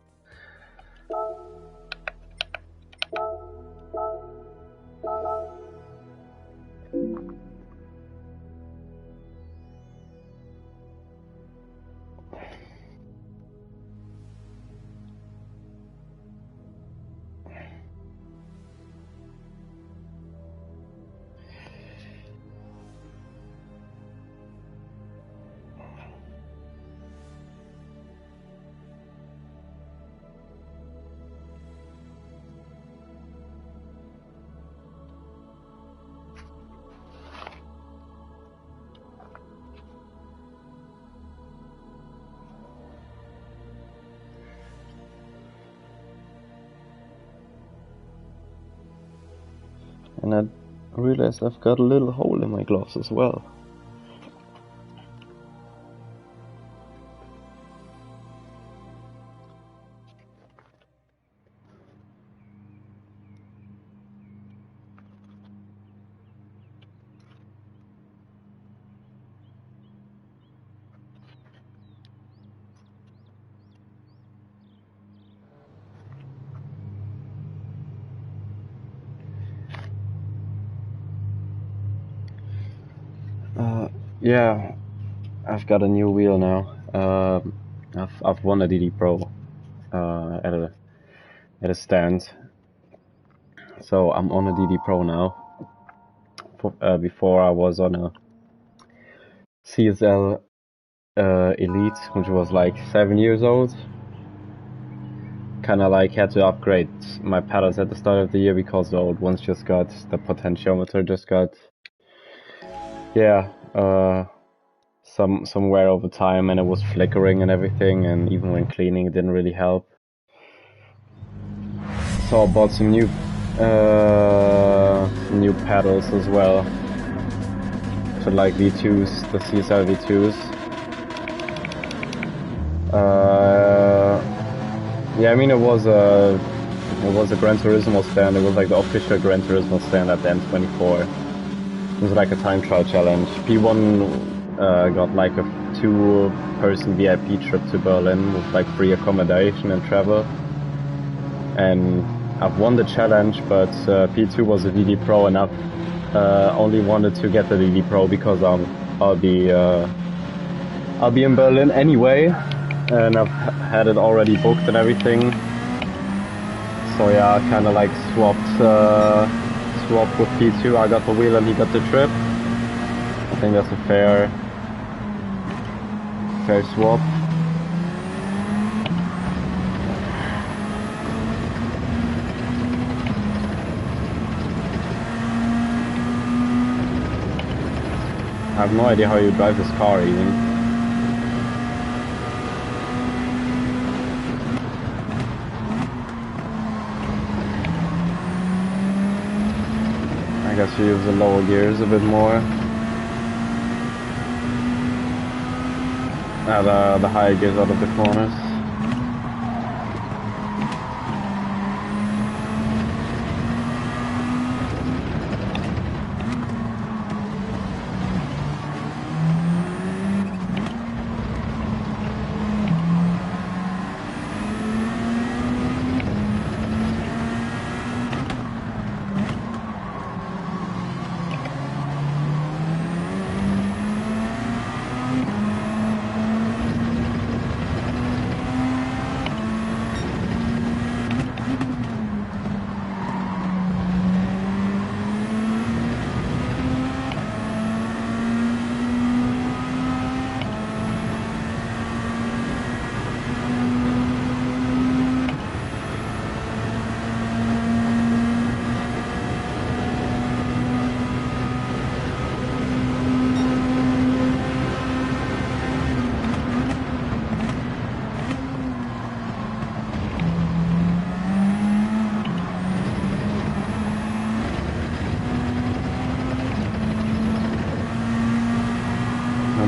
And I realized I've got a little hole in my gloves as well. Yeah, I've got a new wheel now. I've won a DD Pro at a stand, so I'm on a DD Pro now. Before I was on a CSL Elite, which was like 7 years old. Kinda like had to upgrade my pedals at the start of the year because the old ones just got, the potentiometer just got, yeah, some wear over time, and it was flickering and everything, and even when cleaning it didn't really help. So I bought some new pedals as well, so like V2s, the CSL V2s. Yeah, I mean it was a Gran Turismo stand. It was like the official Gran Turismo stand at the N24. It was like a time trial challenge. P1 got like a 2-person VIP trip to Berlin with like free accommodation and travel. And I've won the challenge, but P2 was a DD Pro, and I've only wanted to get the DD Pro because I'll be in Berlin anyway, and I've had it already booked and everything. So yeah, I kind of like swapped with P2. I got the wheel and he got the trip. I think that's a fair swap. I have no idea how you drive this car even. I guess you use the lower gears a bit more. The higher gears out of the corners.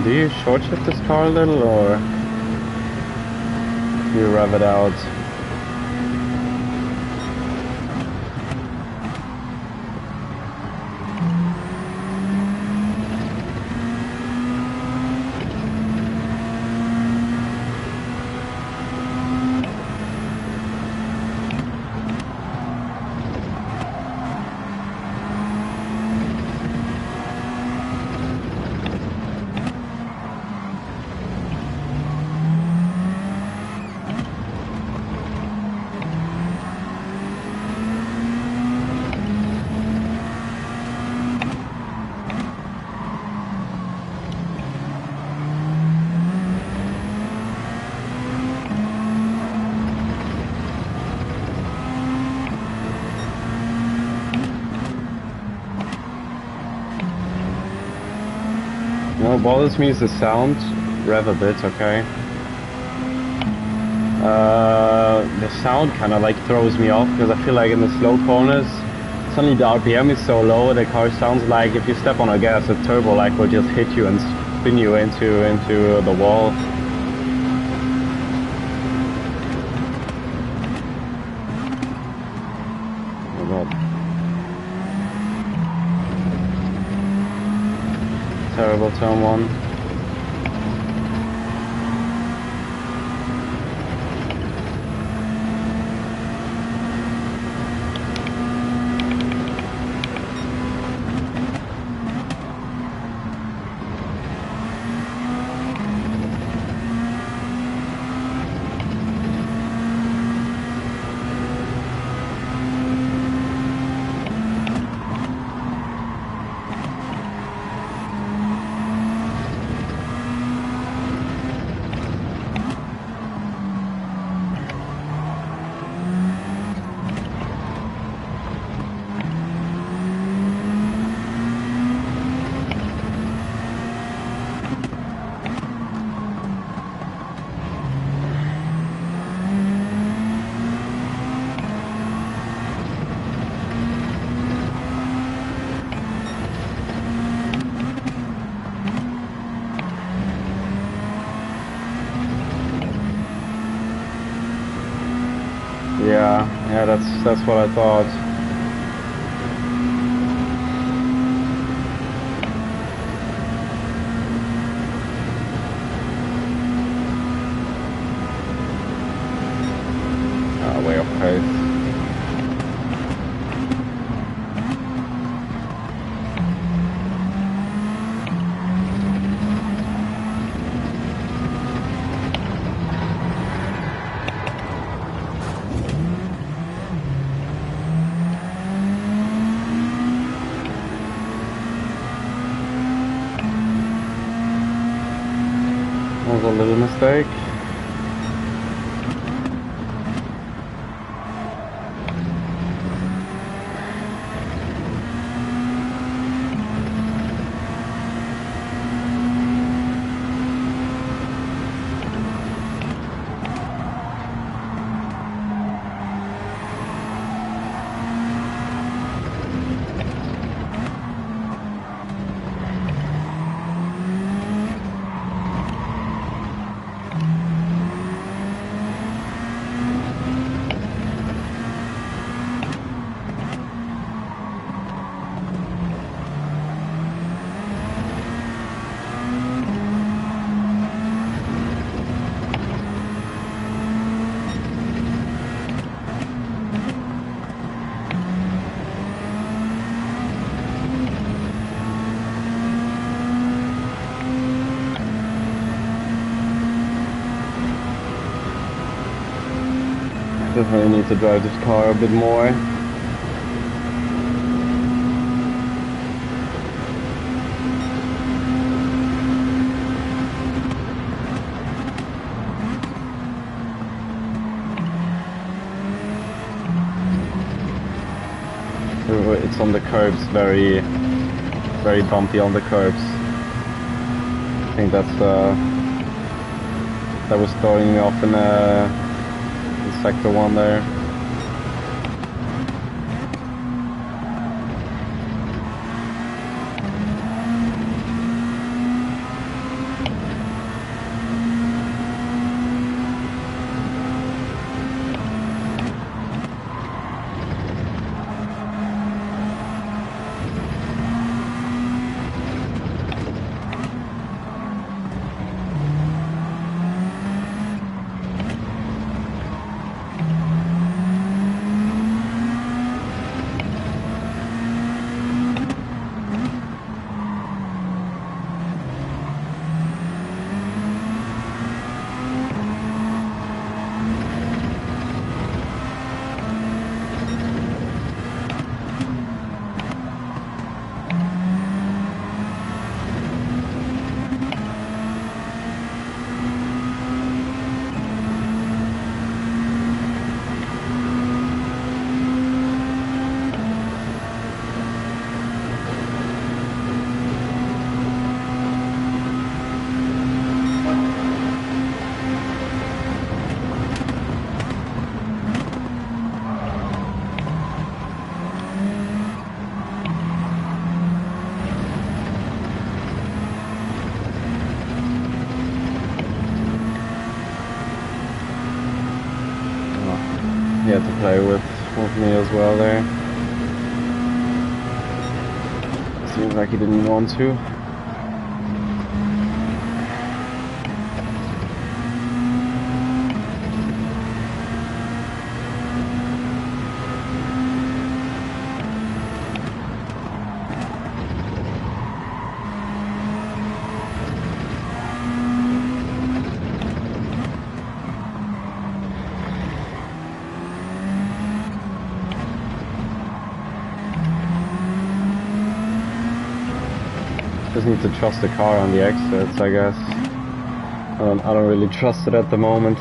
Do you short shift this car a little, or do you rev it out? What bothers me is the sound. Rev a bit, okay. The sound kind of like throws me off because I feel like in the slow corners, suddenly the RPM is so low, the car sounds like if you step on a gas, a turbo light will just hit you and spin you into the wall. Oh god. Terrible turn one. Yeah, that's what I thought. Way off pace. Was a little mistake. Definitely need to drive this car a bit more. It's on the curbs, very bumpy on the curbs. I think that was throwing me off in sector 1 there. guy with me as well there. Seems like he didn't want to. Just need to trust the car on the exits, I guess. I don't really trust it at the moment.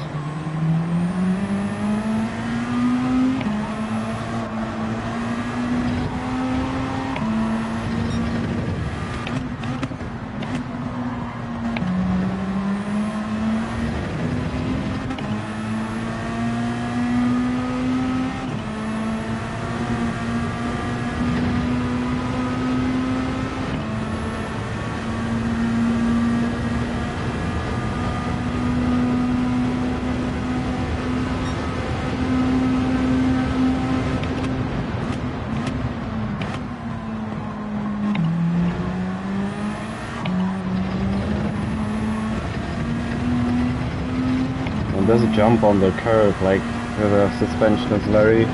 There's a jump on the curve, like the suspension is very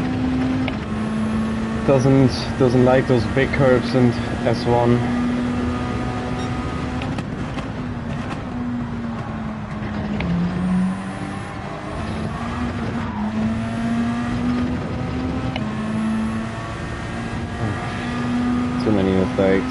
doesn't like those big curves in S1. Too many mistakes.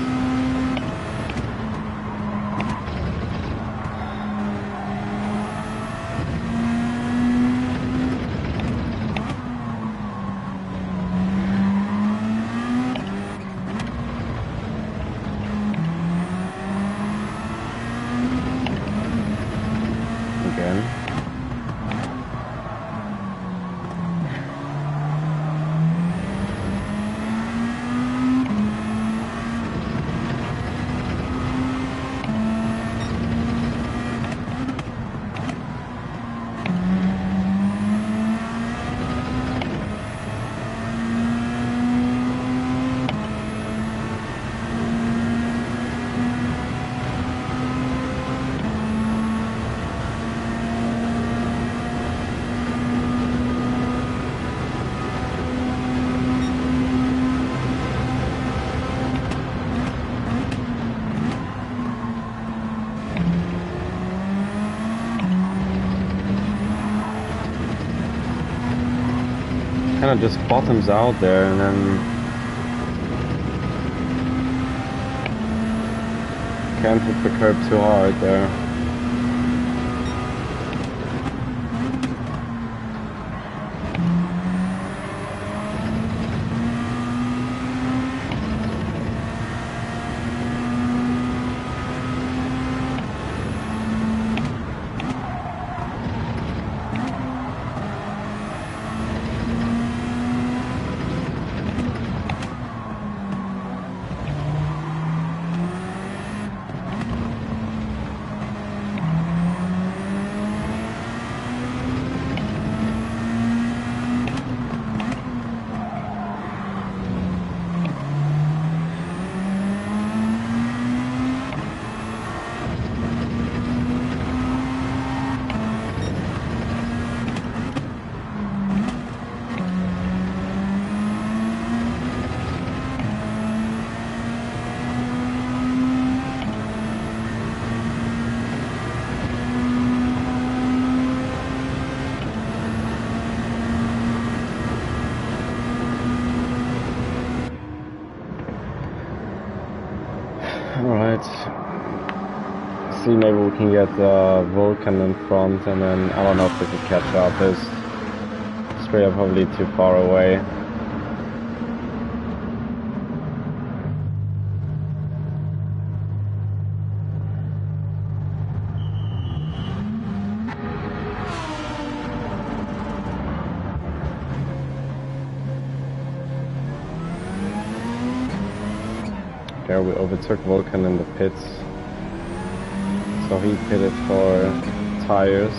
Kind of just bottoms out there and then can't hit the curb too hard there. Alright, see, maybe we can get Vulcan in front, and then I don't know if we can catch up. This straight up probably too far away. There we overtook Vulcan in the pits, so he pitted for tires.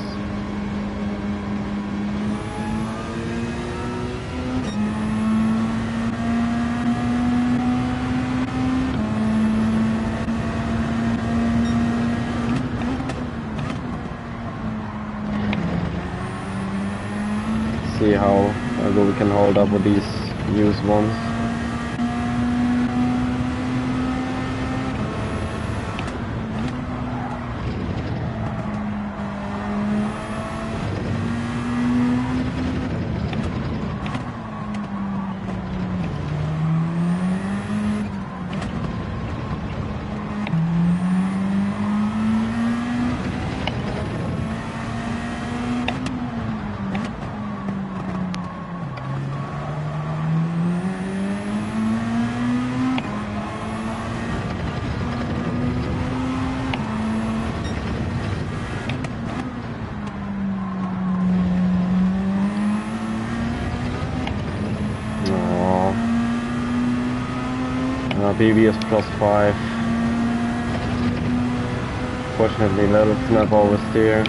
see how we can hold up with these used ones. BB is +5. Fortunately, little snap oversteer.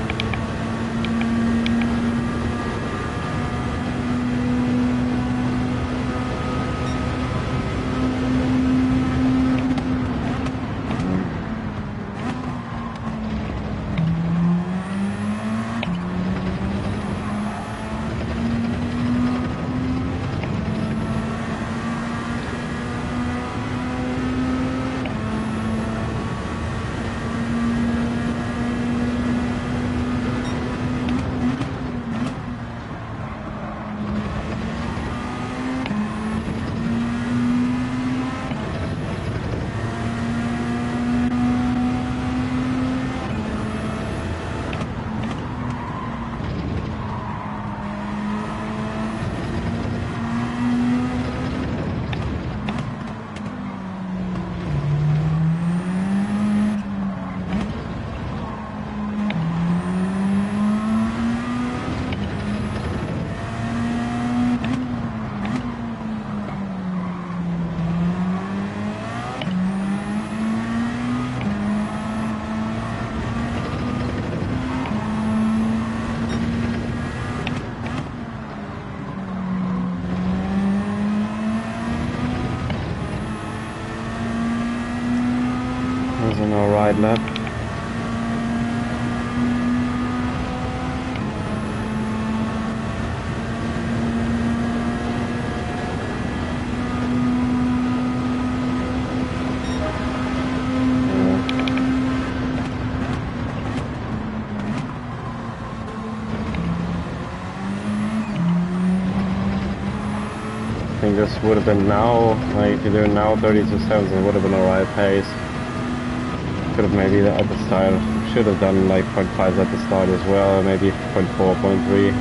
There's an alright lap. I think this would have been now, like if you do now 32.7, it would have been a right pace. Could have maybe at the start, should have done like 0.5 at the start as well, maybe 0.4, 0.3.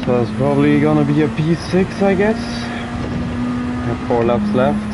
So it's probably gonna be a P6, I guess. Have 4 laps left.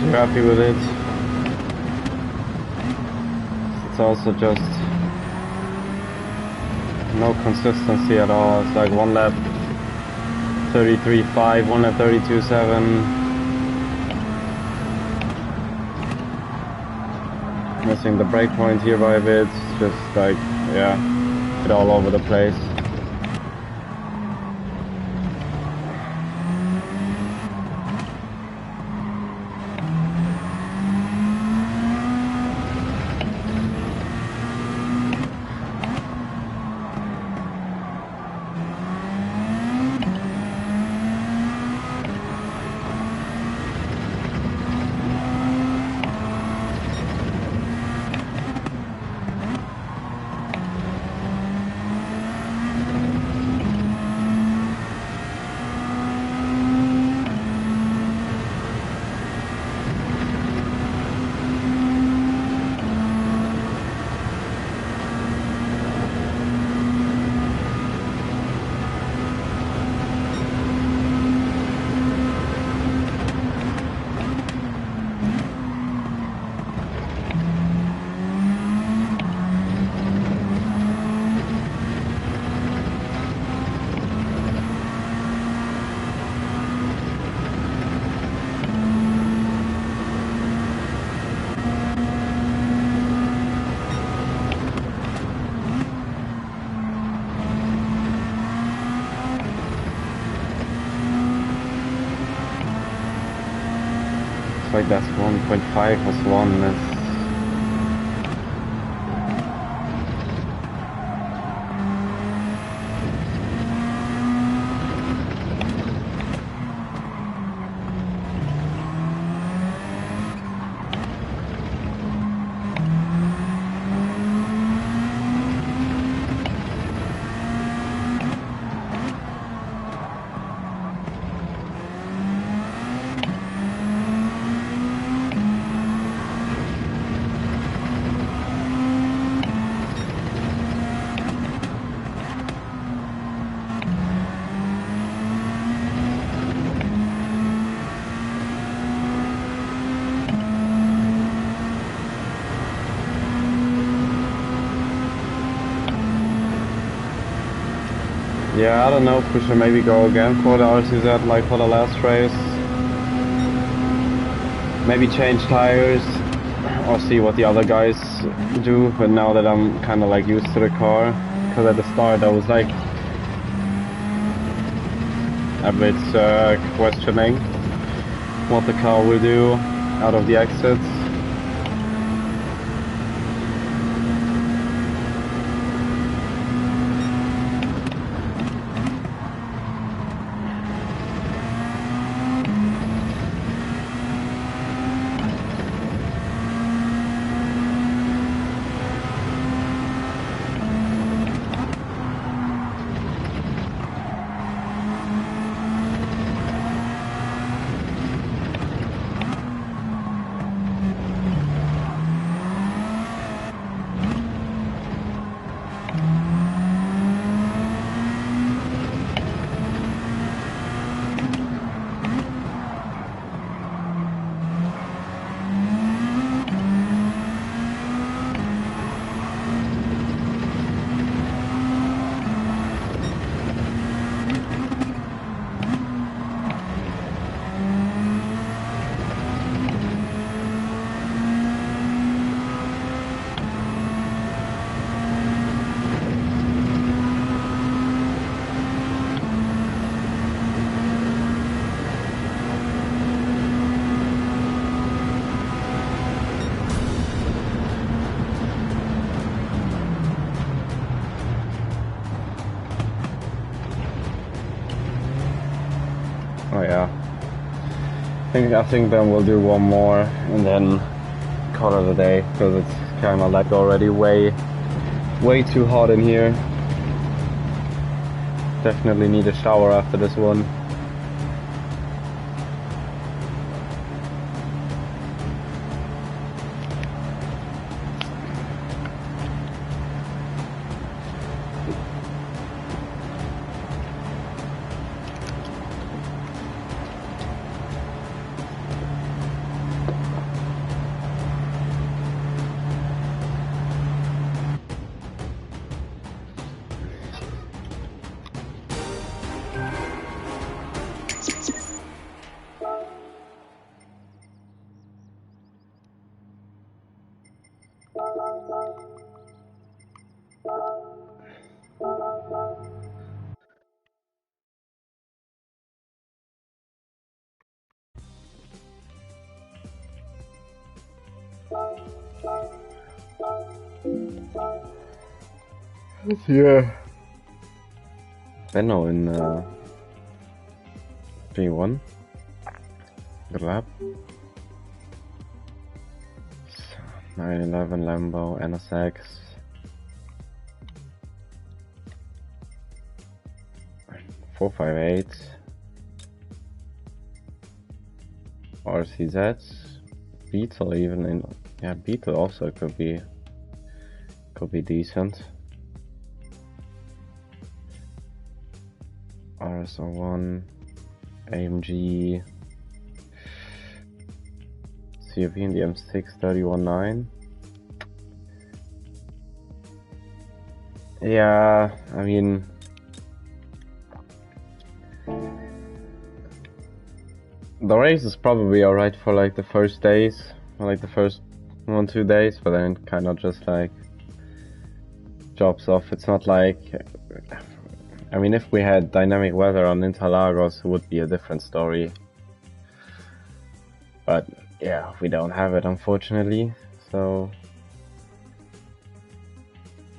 too happy with it. It's also just no consistency at all. It's like one lap 33.5, one lap 32.7. Missing the brake point here by a bit. It's just like, yeah, it all over the place. Like that's 1.5 plus 1. That's yeah, I don't know if we should maybe go again for the RCZ like for the last race. Maybe change tires or see what the other guys do, but now that I'm kind of like used to the car, because at the start I was like a bit questioning what the car will do out of the exits. Oh yeah. I think then we'll do one more and then call it a day, because it's kind of like already way too hot in here. Definitely need a shower after this one. Yeah. Benno in G1. Grab. 911 Lambo NSX. .458 RCZ. Beetle even in, yeah, Beetle also could be decent. RSR1, AMG, CRV in the M6 31.9. Yeah, I mean, the race is probably alright for like the first days, like the first 1-2 days, but then it kind of just like drops off. It's not like, I mean, if we had dynamic weather on Interlagos, it would be a different story. But yeah, we don't have it, unfortunately. So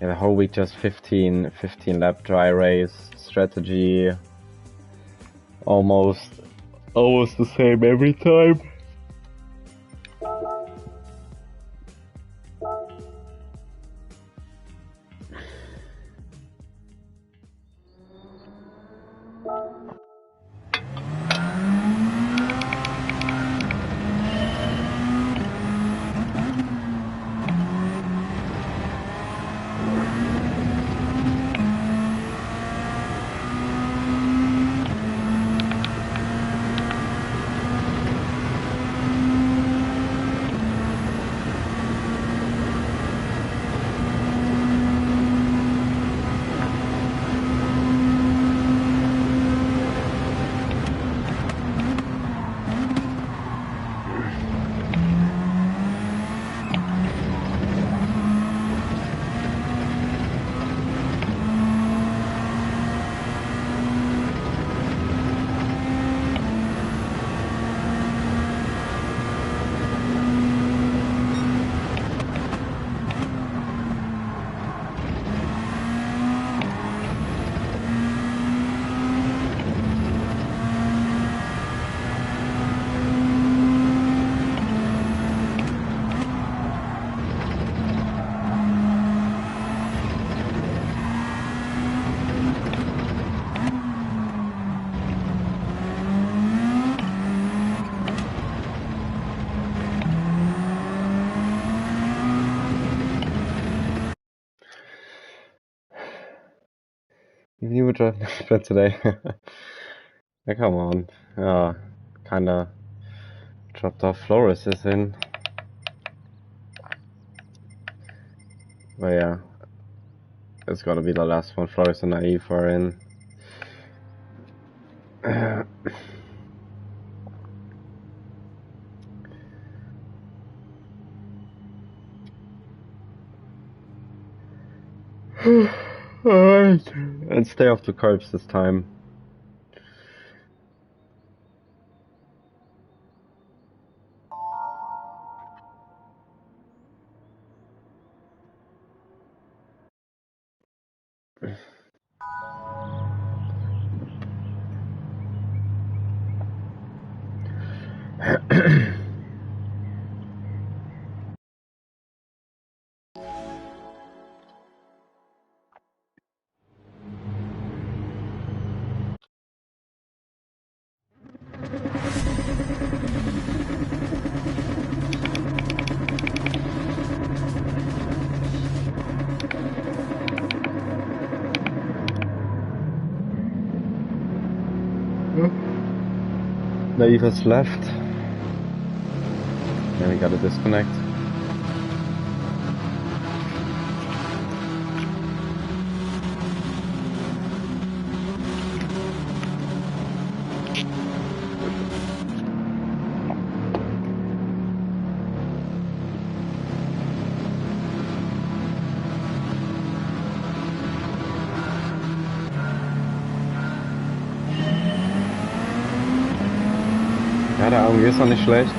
yeah, the whole week just 15 lap dry race strategy, almost the same every time. You were driving bed today. Yeah, come on. Kinda dropped off. Flores is in. But yeah, it's gotta be the last one. Flores and Naive are in. Alright. And stay off the curbs this time. Naive has left. Then we gotta disconnect. der AMG ist noch nicht schlecht.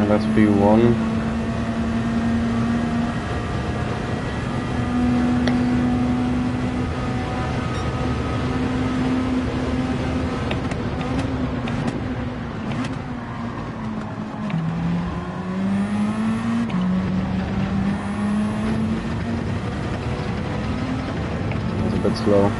Let's be one. It's a bit slow.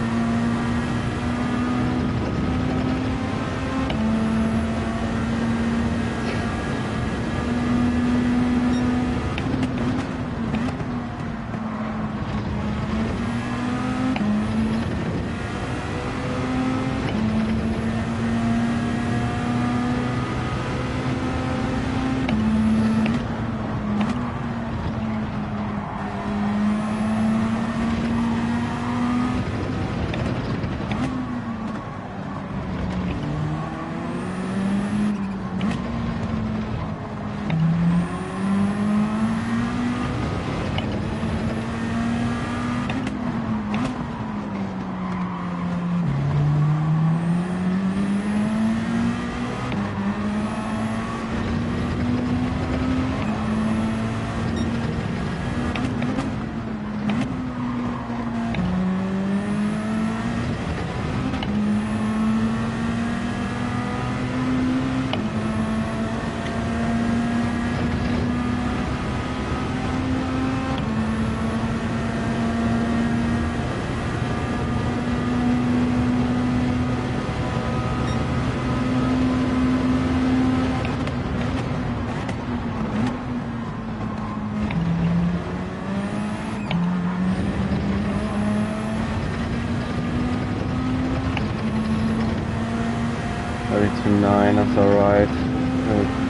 Nine, that's alright.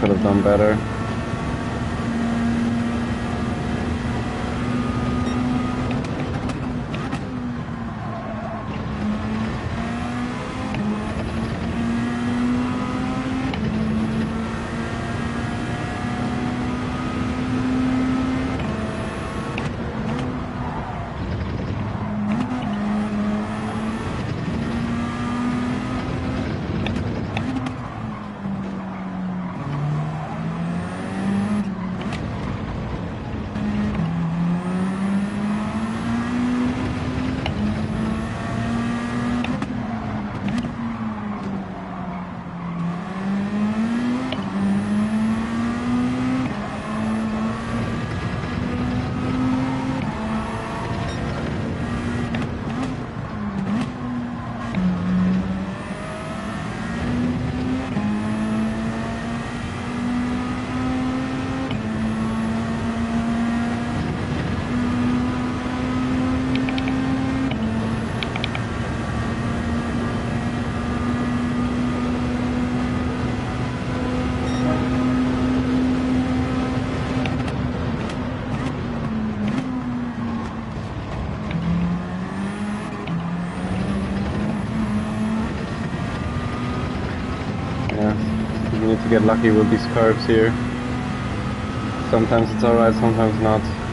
Could have done better. You need to get lucky with these curves here. Sometimes it's alright, sometimes not.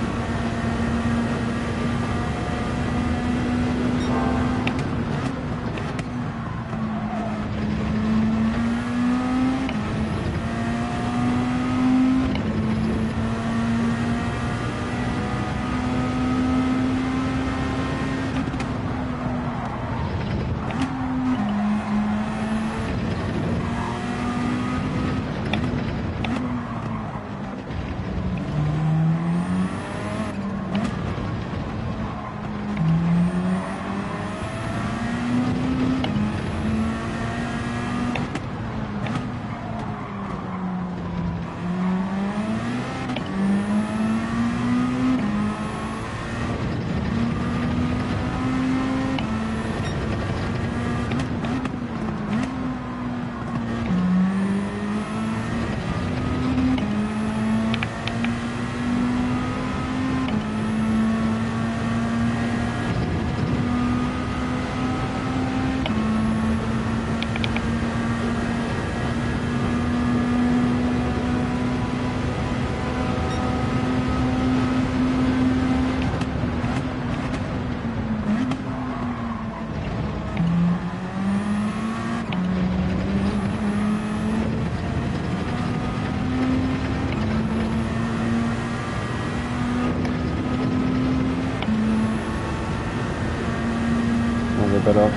was a bit off.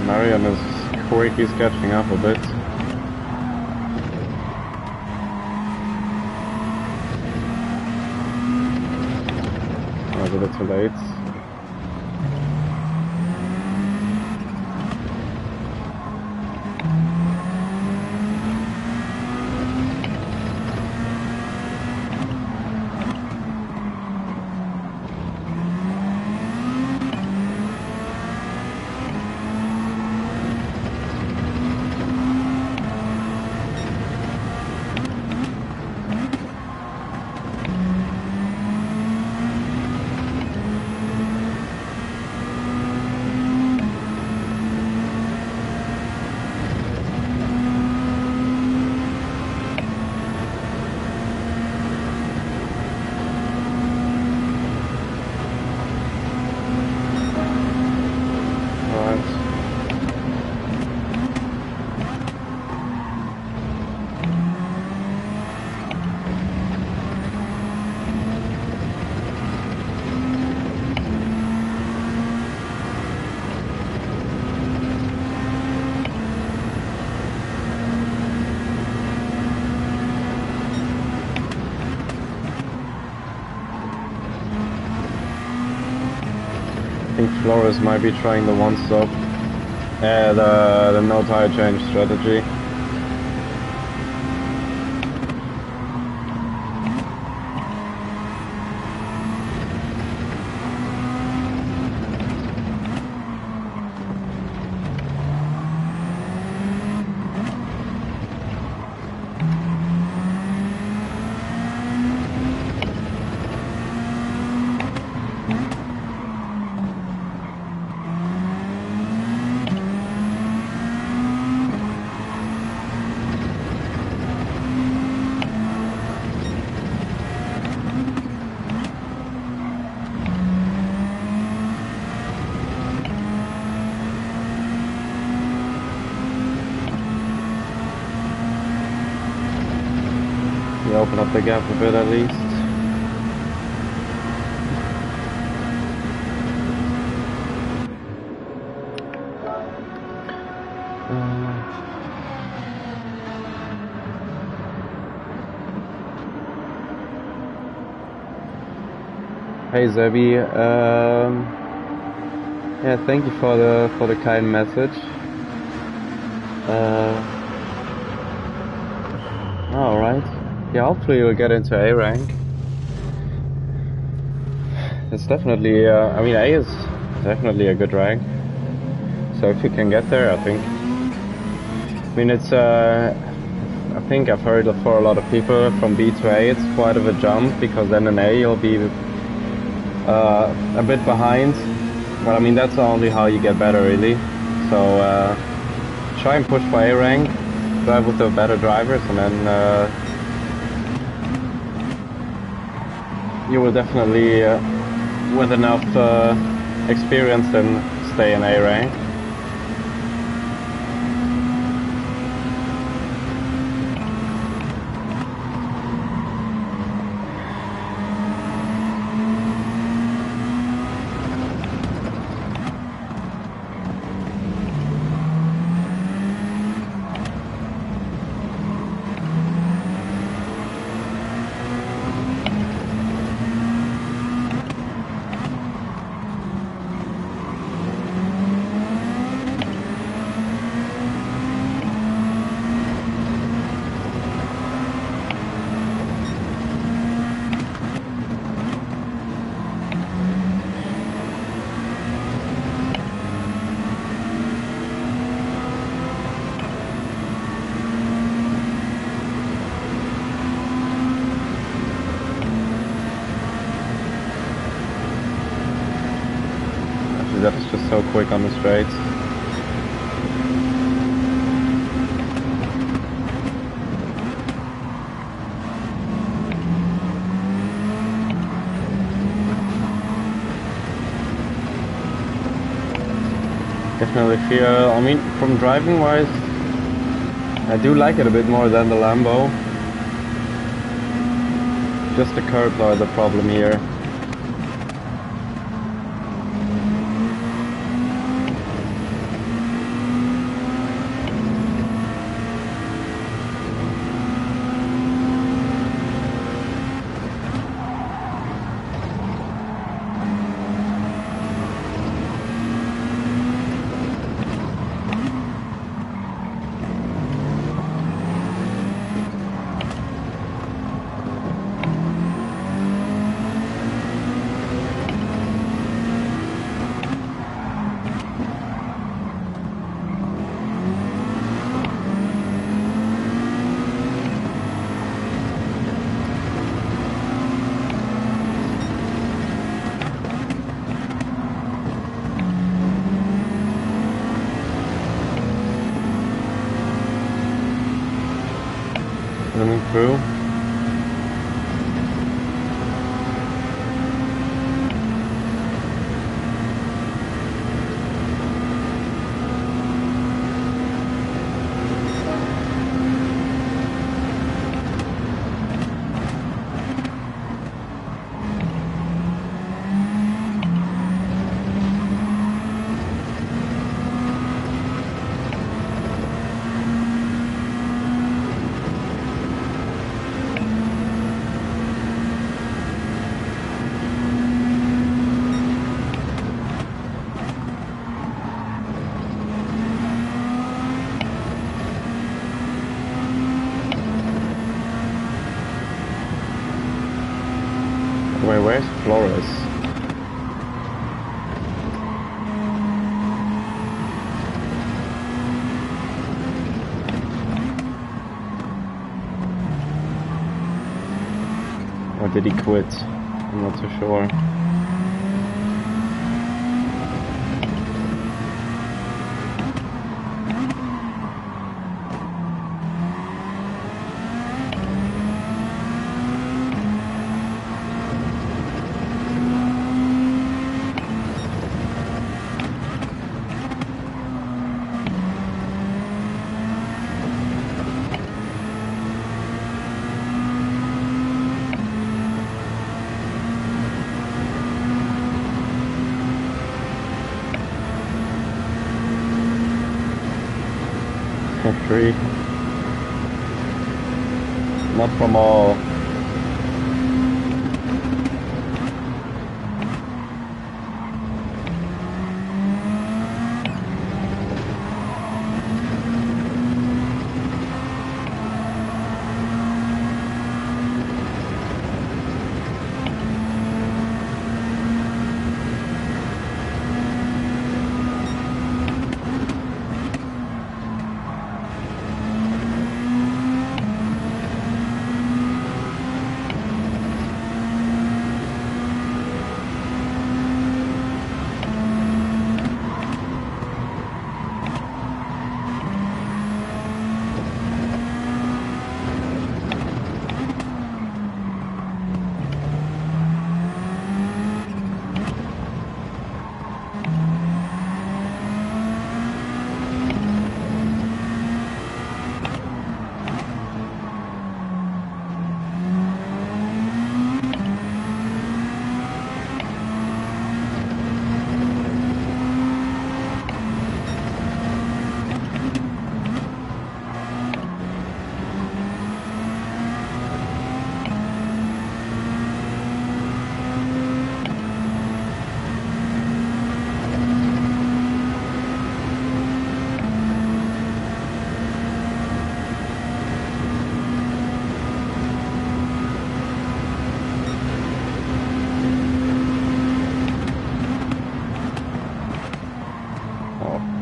Marion is quick, he's catching up a bit. I was a bit too late. I think Flores might be trying the one-stop, the no tire change strategy. Open up the gap a bit at least. Hey Zebi, yeah, thank you for the kind message. All right. Yeah, hopefully you'll get into A rank. It's definitely, I mean, A is definitely a good rank. So if you can get there, I think. I mean, it's, I think I've heard for a lot of people from B to A, it's quite of a jump, because then in A you'll be a bit behind But I mean, that's only how you get better, really. So try and push for A rank, drive with the better drivers, and then you will definitely, with enough experience, then stay in A rank. That is just so quick on the straights. Definitely feel, I mean, from driving wise, I do like it a bit more than the Lambo. Just the curbs are the problem here. Coming through. Wait, where's Flores? Or did he quit? I'm not so sure. Free. Not from all.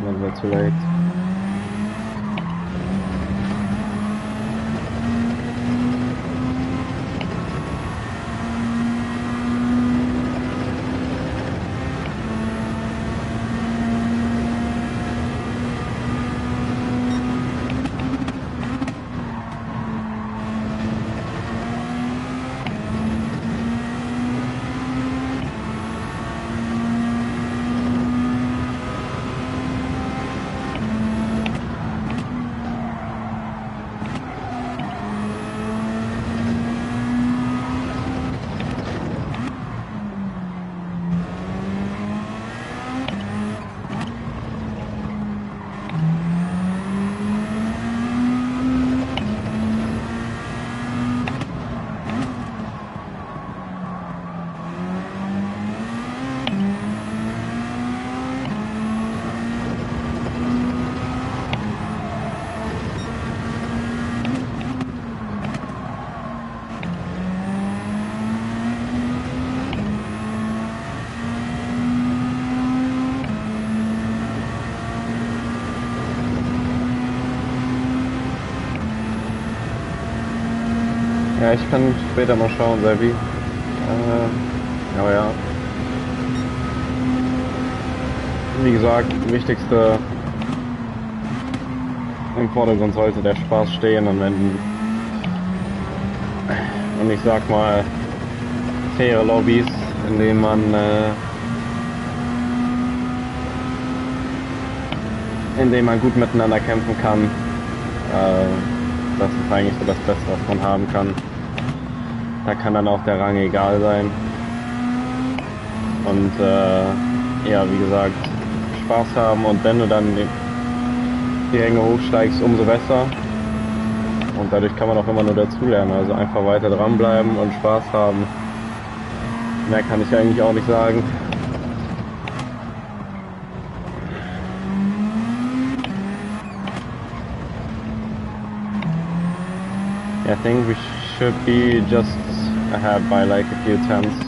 Never too late. Ja, ich kann später mal schauen, Sevi. Aber ja. Wie gesagt, das Wichtigste im Vordergrund sollte der Spaß stehen und ich sag mal faire Lobbys, in denen man gut miteinander kämpfen kann. Das ist eigentlich so das Beste, was man haben kann. Da kann dann auch der Rang egal sein. Und ja, wie gesagt, Spaß haben, und wenn du dann die Ränge hochsteigst, umso besser. Und dadurch kann man auch immer nur dazulernen. Also einfach weiter dranbleiben und Spaß haben. Mehr kann ich eigentlich auch nicht sagen. I think we should be just ahead by like a few tenths.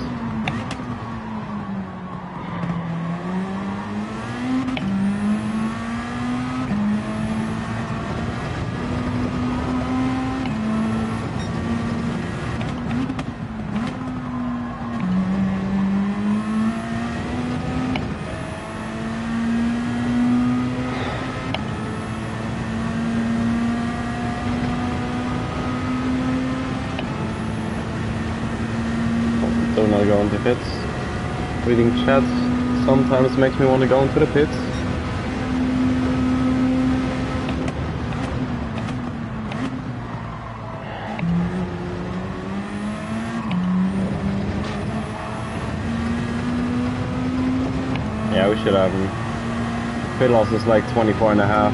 Don't want to go into pits. Reading chats sometimes makes me want to go into the pits. Yeah, we should have him. Pit loss is like 24.5.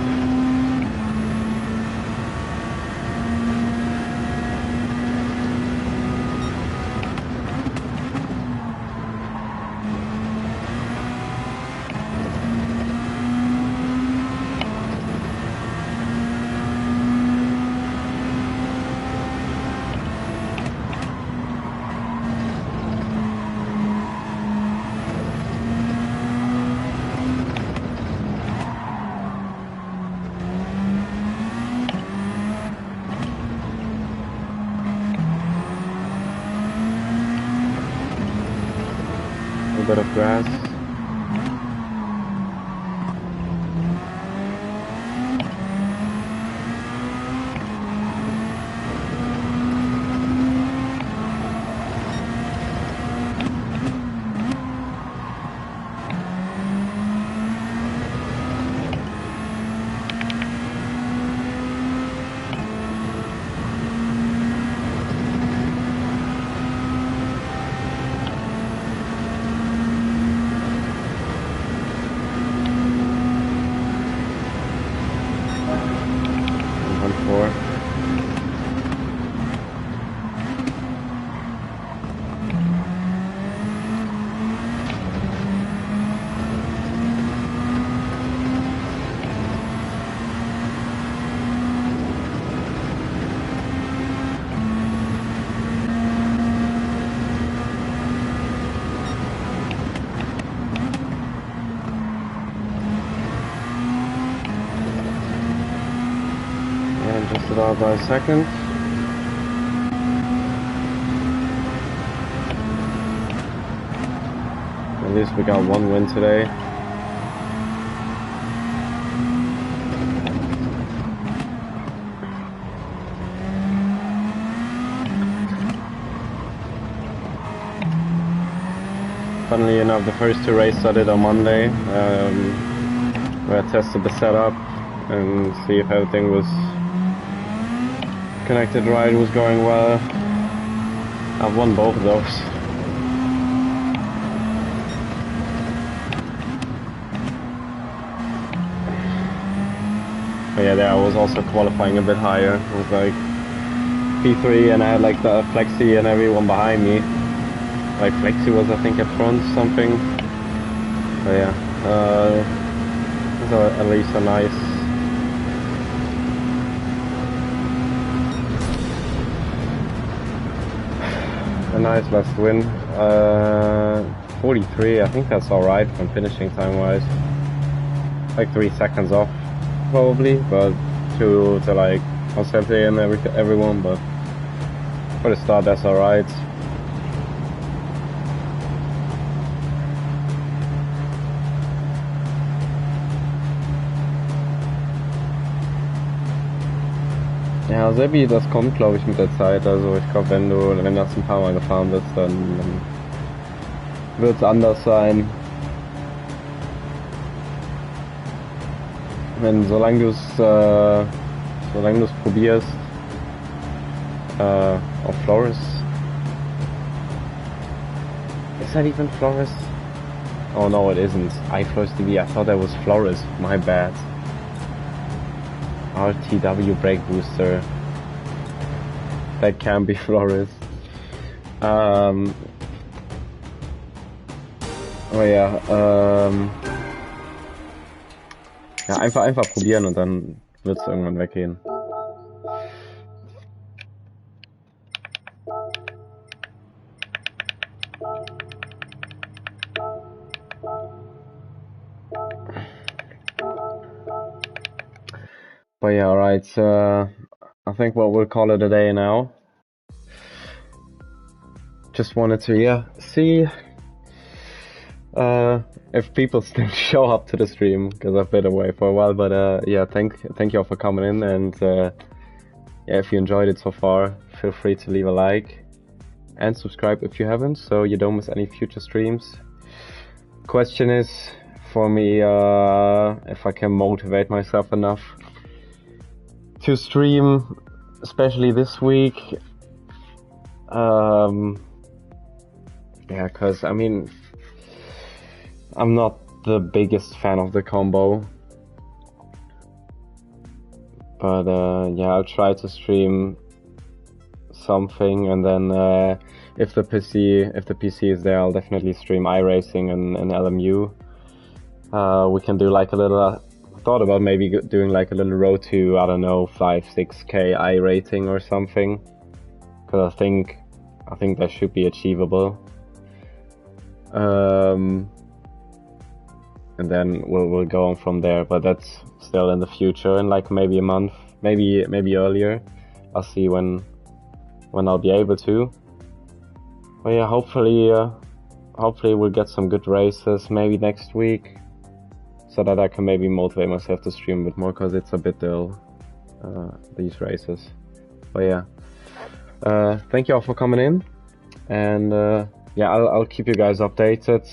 A bit of grass. Missed it out by a second. At least we got one win today. Funnily enough, the first two races I did on Monday, where I tested the setup and see if everything was connected right, was going well. I've won both of those. But yeah, there I was also qualifying a bit higher. It was like P3 and I had like the Flexi and everyone behind me. Like Flexi was I think at front something. But yeah, it was at least a nice last win. 43, I think that's alright from finishing time wise. Like 3 seconds off probably, but to like Jose and everyone, but for the start that's alright. Ja, Sebi, das kommt glaube ich mit der Zeit, also ich glaube wenn das ein paar Mal gefahren bist, dann wird es anders sein. Solange du es probierst, auf Flores. Is that even Flores? Oh no, it isn't. iFlores TV, I thought that was Flores, my bad. RTW brake booster. That can be Flores. Oh ja, ja, einfach probieren und dann wird es irgendwann weggehen. But yeah, alright, I think we'll call it a day now. Just wanted to, see if people still show up to the stream, because I've been away for a while, but yeah, thank you all for coming in, and yeah, if you enjoyed it so far, feel free to leave a like and subscribe if you haven't, so you don't miss any future streams. Question is, for me, if I can motivate myself enough to stream, especially this week. Yeah, because I mean, I'm not the biggest fan of the combo, but yeah, I'll try to stream something, and then if the PC is there, I'll definitely stream iRacing and LMU. We can do like a little. Thought about maybe doing like a little road to, I don't know, 5-6k I rating or something, because I think that should be achievable. And then we'll go on from there, but that's still in the future, in like maybe a month, maybe earlier. I'll see when I'll be able to. But yeah, hopefully we'll get some good races maybe next week, so that I can maybe motivate myself to stream a bit more, because it's a bit dull, these races. But yeah, thank you all for coming in, and yeah, I'll keep you guys updated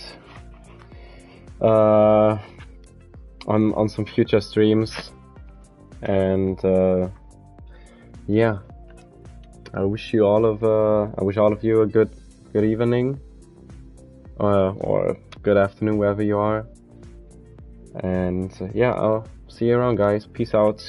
on some future streams, and yeah, I wish all of you a good evening, or good afternoon wherever you are. And yeah, I'll see you around, guys. Peace out.